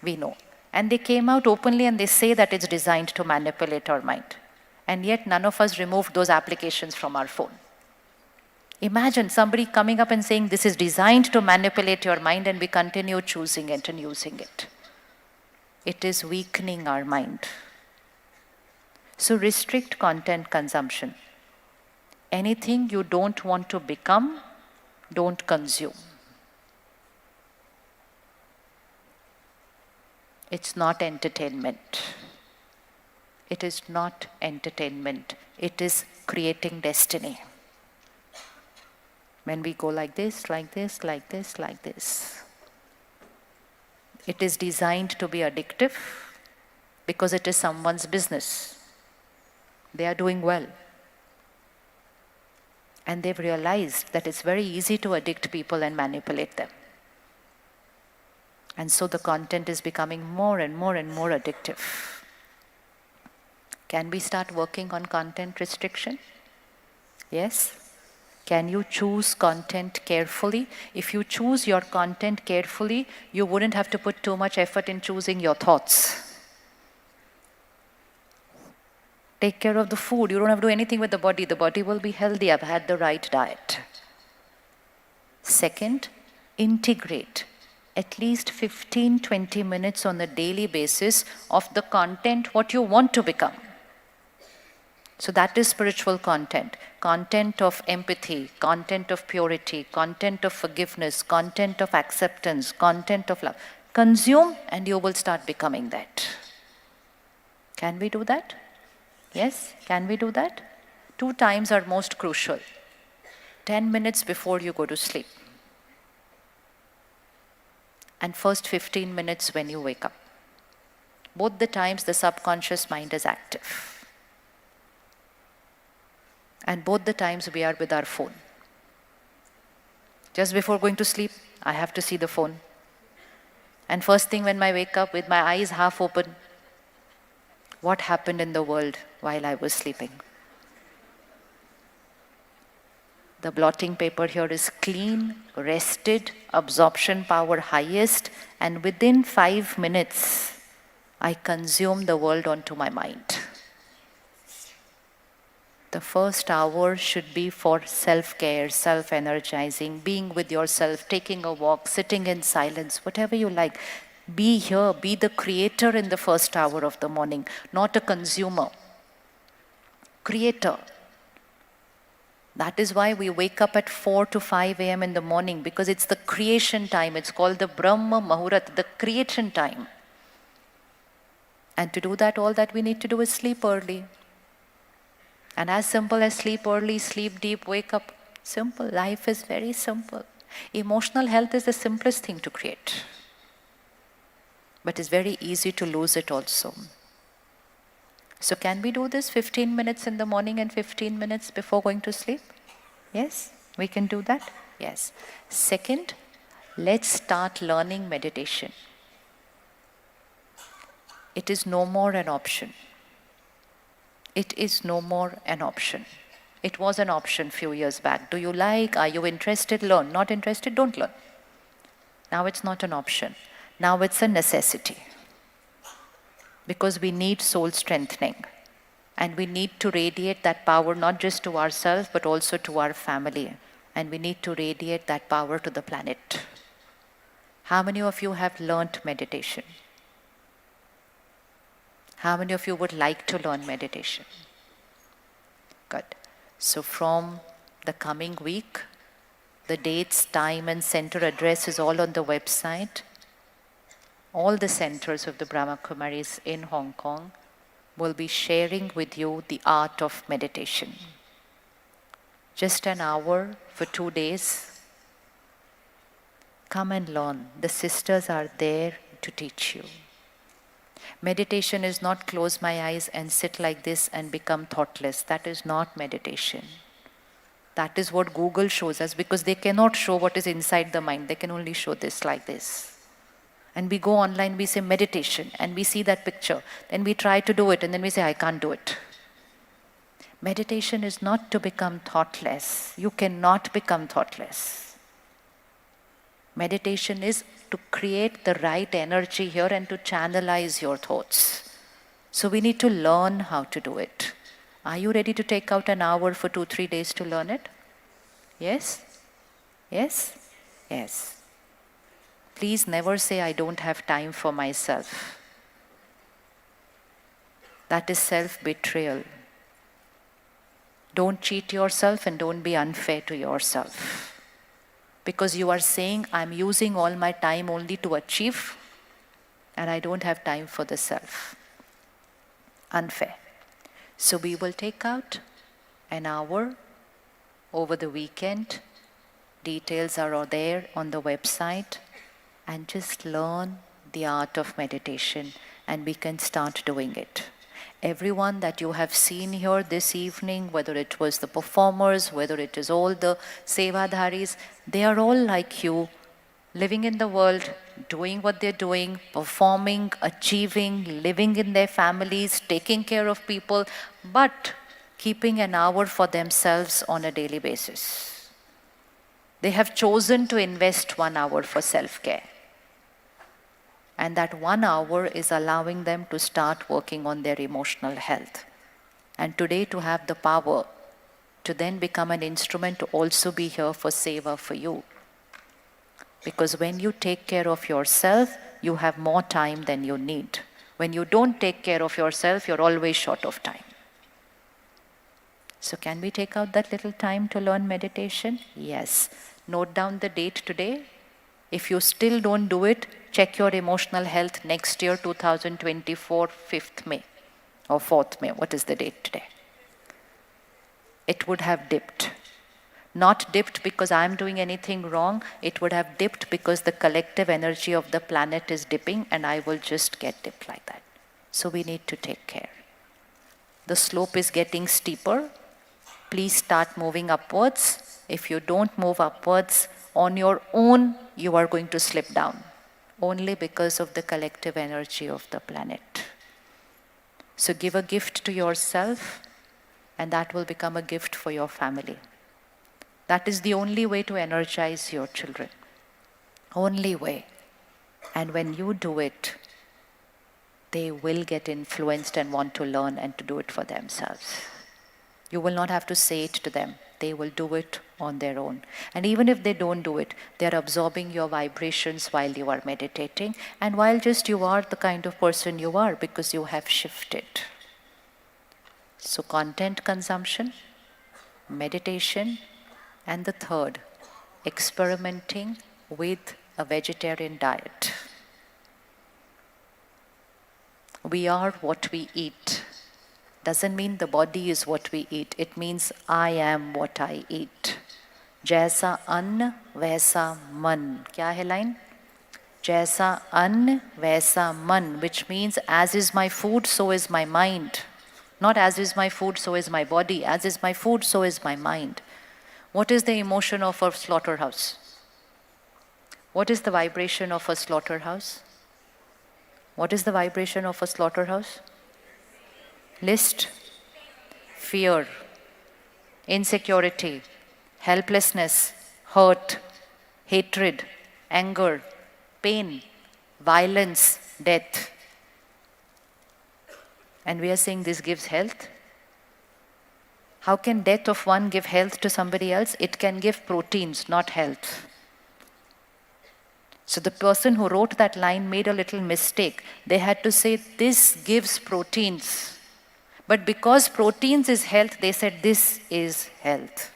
We know. And they came out openly and they say that it's designed to manipulate our mind. And yet none of us removed those applications from our phone. Imagine somebody coming up and saying this is designed to manipulate your mind, and we continue choosing it and using it. It is weakening our mind. So restrict content consumption. Anything you don't want to become, don't consume. It's not entertainment. It is not entertainment. It is creating destiny. When we go like this, like this, like this, like this. It is designed to be addictive because it is someone's business. They are doing well. And they've realized that it's very easy to addict people and manipulate them. And so the content is becoming more and more and more addictive. Can we start working on content restriction? Yes? Can you choose content carefully? If you choose your content carefully, you wouldn't have to put too much effort in choosing your thoughts. Take care of the food. You don't have to do anything with the body. The body will be healthy. I've had the right diet. Second, integrate at least 15-20 minutes on a daily basis of the content what you want to become. So that is spiritual content. Content of empathy, content of purity, content of forgiveness, content of acceptance, content of love. Consume and you will start becoming that. Can we do that? Yes, can we do that? 2 times are most crucial. 10 minutes before you go to sleep. And first 15 minutes when you wake up. Both the times the subconscious mind is active. And both the times we are with our phone. Just before going to sleep, I have to see the phone. And first thing when I wake up with my eyes half open, what happened in the world while I was sleeping? The blotting paper here is clean, rested, absorption power highest, and within 5 minutes, I consume the world onto my mind. The first hour should be for self-care, self-energizing, being with yourself, taking a walk, sitting in silence, whatever you like. Be here, be the creator in the first hour of the morning, not a consumer. Creator. That is why we wake up at 4 to 5 a.m. in the morning, because it's the creation time. It's called the Brahma Muhurat, the creation time. And to do that, all that we need to do is sleep early. And as simple as sleep early, sleep deep, wake up. Simple. Life is very simple. Emotional health is the simplest thing to create. But it's very easy to lose it also. So can we do this 15 minutes in the morning and 15 minutes before going to sleep? Yes, we can do that. Yes. Second, let's start learning meditation. It is no more an option. It is no more an option. It was an option few years back. Do you like? Are you interested? Learn. Not interested? Don't learn. Now it's not an option. Now it's a necessity. Because we need soul strengthening. And we need to radiate that power not just to ourselves but also to our family. And we need to radiate that power to the planet. How many of you have learnt meditation? How many of you would like to learn meditation? Good. So from the coming week, the dates, time and center address is all on the website. all the centers of the Brahma Kumaris in Hong Kong will be sharing with you the art of meditation. Just an hour for 2 days. Come and learn. The sisters are there to teach you. Meditation is not close my eyes and sit like this and become thoughtless. That is not meditation. That is what Google shows us, because they cannot show what is inside the mind. They can only show this like this. And we go online, we say meditation, and we see that picture. Then we try to do it, and then we say, I can't do it. Meditation is not to become thoughtless. You cannot become thoughtless. Meditation is to create the right energy here and to channelize your thoughts. So we need to learn how to do it. Are you ready to take out an hour for 2-3 days to learn it? Yes? Yes? Yes. Please never say, I don't have time for myself. That is self-betrayal. Don't cheat yourself and don't be unfair to yourself. Because you are saying, I'm using all my time only to achieve, and I don't have time for the self. Unfair. So we will take out an hour over the weekend. Details are there on the website. And just learn the art of meditation, and we can start doing it. Everyone that you have seen here this evening, whether it was the performers, whether it is all the sevadharis, they are all like you, living in the world, doing what they're doing, performing, achieving, living in their families, taking care of people, but keeping an hour for themselves on a daily basis. They have chosen to invest 1 hour for self-care. And that 1 hour is allowing them to start working on their emotional health. And today to have the power to then become an instrument to also be here for seva for you. Because when you take care of yourself, you have more time than you need. When you don't take care of yourself, you're always short of time. So can we take out that little time to learn meditation? Yes. Note down the date today. If you still don't do it, check your emotional health next year, 2024, 5th May or 4th May. What is the date today? It would have dipped. Not dipped because I'm doing anything wrong. It would have dipped because the collective energy of the planet is dipping, and I will just get dipped like that. So we need to take care. The slope is getting steeper. Please start moving upwards. If you don't move upwards on your own, you are going to slip down, only because of the collective energy of the planet. So give a gift to yourself, and that will become a gift for your family. That is the only way to energize your children. Only way. And when you do it, they will get influenced and want to learn and to do it for themselves. You will not have to say it to them. They will do it on their own. And even if they don't do it, they are absorbing your vibrations while you are meditating, and while just you are the kind of person you are because you have shifted. So content consumption, meditation, and the third, experimenting with a vegetarian diet. We are what we eat. Doesn't mean the body is what we eat. It means I am what I eat. Jaisa ann, vaisa man. Kya hai line? Jaisa ann, vaisa man, which means as is my food, so is my mind. Not as is my food, so is my body. As is my food, so is my mind. What is the emotion of a slaughterhouse? What is the vibration of a slaughterhouse? What is the vibration of a slaughterhouse? List: fear, insecurity, helplessness, hurt, hatred, anger, pain, violence, death. And we are saying this gives health. How can death of one give health to somebody else? It can give proteins, not health. So the person who wrote that line made a little mistake. They had to say this gives proteins. But because proteins is health, they said this is health.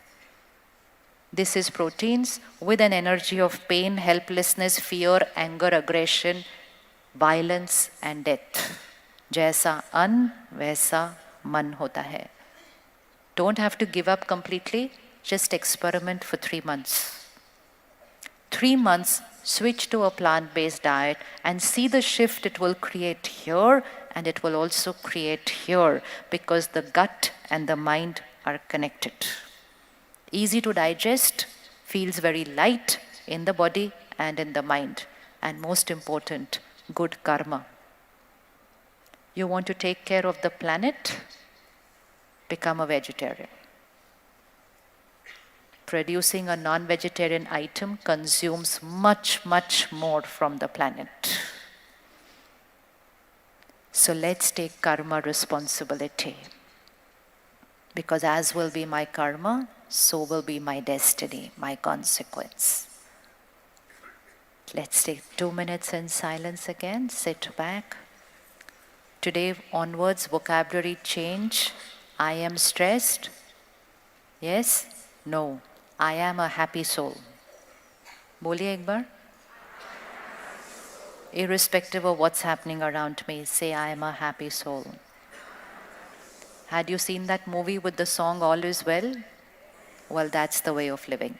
This is proteins with an energy of pain, helplessness, fear, anger, aggression, violence and death. Jaisa an, वैसा मन होता है. Don't have to give up completely, just experiment for 3 months. 3 months, switch to a plant-based diet and see the shift it will create here, and it will also create here, because the gut and the mind are connected. Easy to digest, feels very light in the body and in the mind, and most important, good karma. You want to take care of the planet? Become a vegetarian. Producing a non-vegetarian item consumes much, much more from the planet. So let's take karma responsibility. Because as will be my karma, so will be my destiny, my consequence. Let's take 2 minutes in silence again. Sit back. Today onwards, vocabulary change. I am stressed. Yes? No. I am a happy soul. बोलिए एक बार. Irrespective of what's happening around me, say I am a happy soul. Had you seen that movie with the song All Is Well? Well, that's the way of living.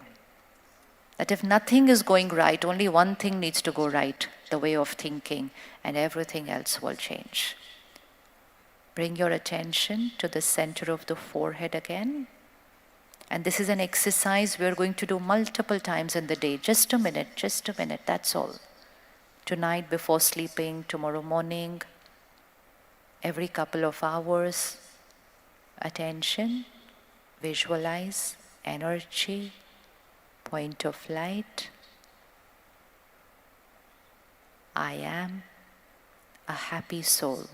That if nothing is going right, only one thing needs to go right, the way of thinking, and everything else will change. Bring your attention to the center of the forehead again. And this is an exercise we're going to do multiple times in the day. Just a minute, that's all. Tonight before sleeping, tomorrow morning, every couple of hours. Attention, visualize, energy, point of light. I am a happy soul.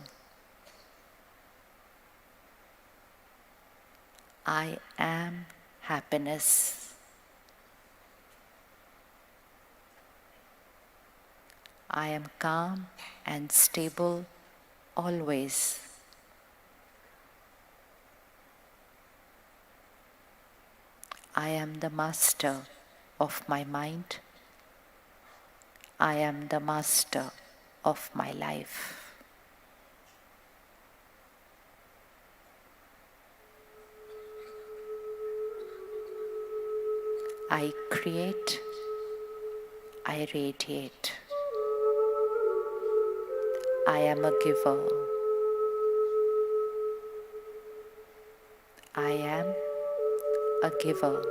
I am happiness. I am calm and stable always. I am the master of my mind. I am the master of my life. I create, I radiate. I am a giver. I am a giver.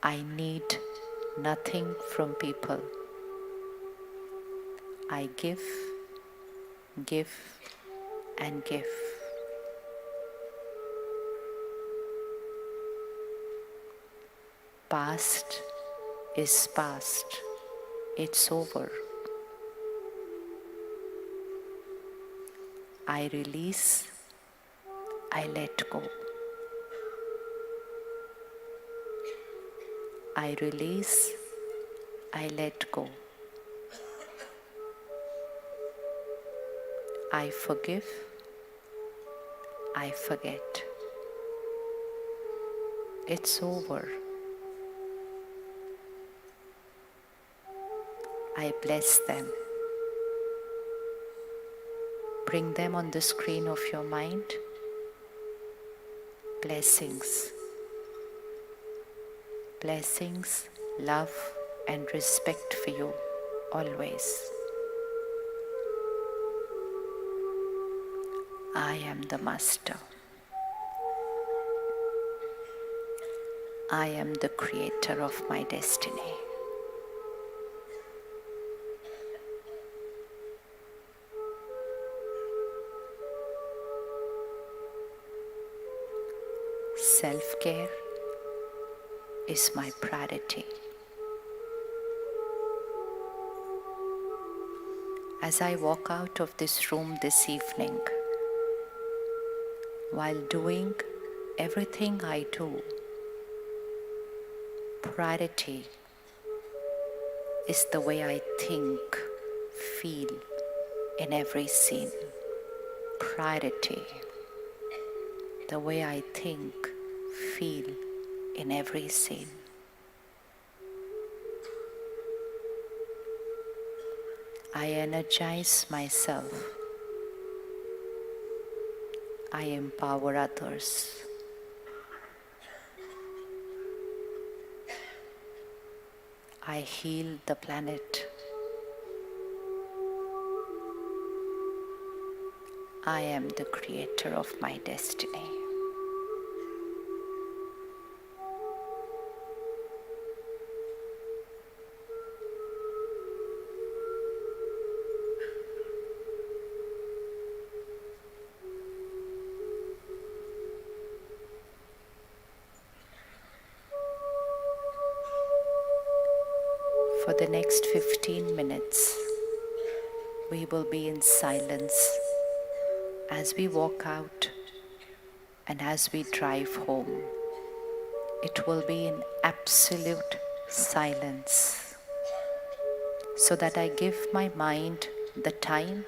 I need nothing from people. I give, and give. Past is past. It's over. I release, I let go. I release, I let go. I forgive, I forget. It's over. I bless them. Bring them on the screen of your mind. Blessings. Blessings, love, and respect for you always. I am the master. I am the creator of my destiny. Self-care is my priority. As I walk out of this room this evening, while doing everything I do, priority is the way I think, feel in every scene. Priority, the way I think, feel in every scene. I energize myself. I empower others. I heal the planet. I am the creator of my destiny. For the next 15 minutes, we will be in silence as we walk out and as we drive home. It will be in absolute silence so that I give my mind the time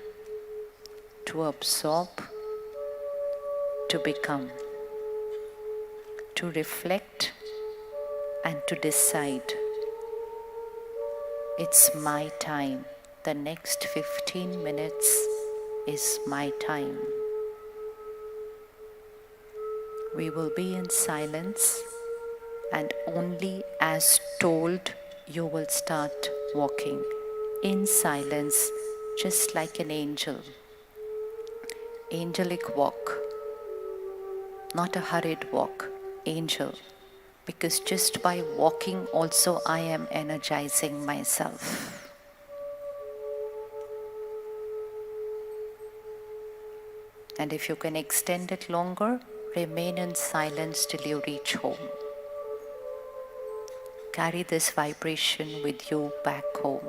to absorb, to become, to reflect, and to decide. It's my time. The next 15 minutes is my time. We will be in silence, and only as told you will start walking in silence, just like an angel. Angelic walk, not a hurried walk, angel. Because just by walking also I am energizing myself. And if you can extend it longer, remain in silence till you reach home. Carry this vibration with you back home.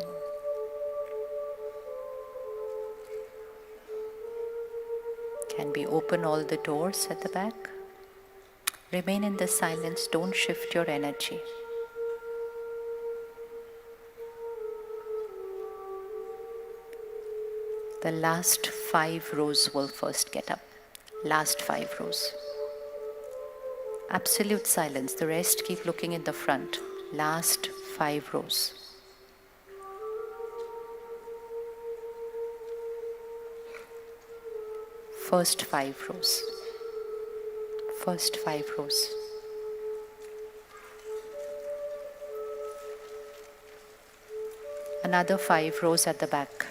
Can we open all the doors at the back? Remain in the silence, don't shift your energy. The last 5 rows will first get up. Last 5 rows. Absolute silence, the rest keep looking in the front. Last 5 rows. First 5 rows. First 5 rows. Another 5 rows at the back.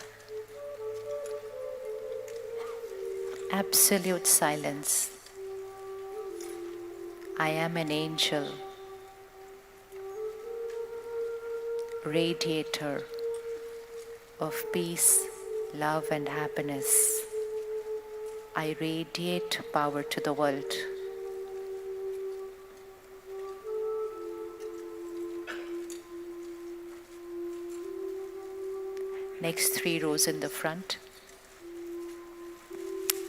Absolute silence. I am an angel, radiator of peace, love, and happiness. I radiate power to the world. Next 3 rows in the front.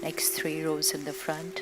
Next 3 rows in the front.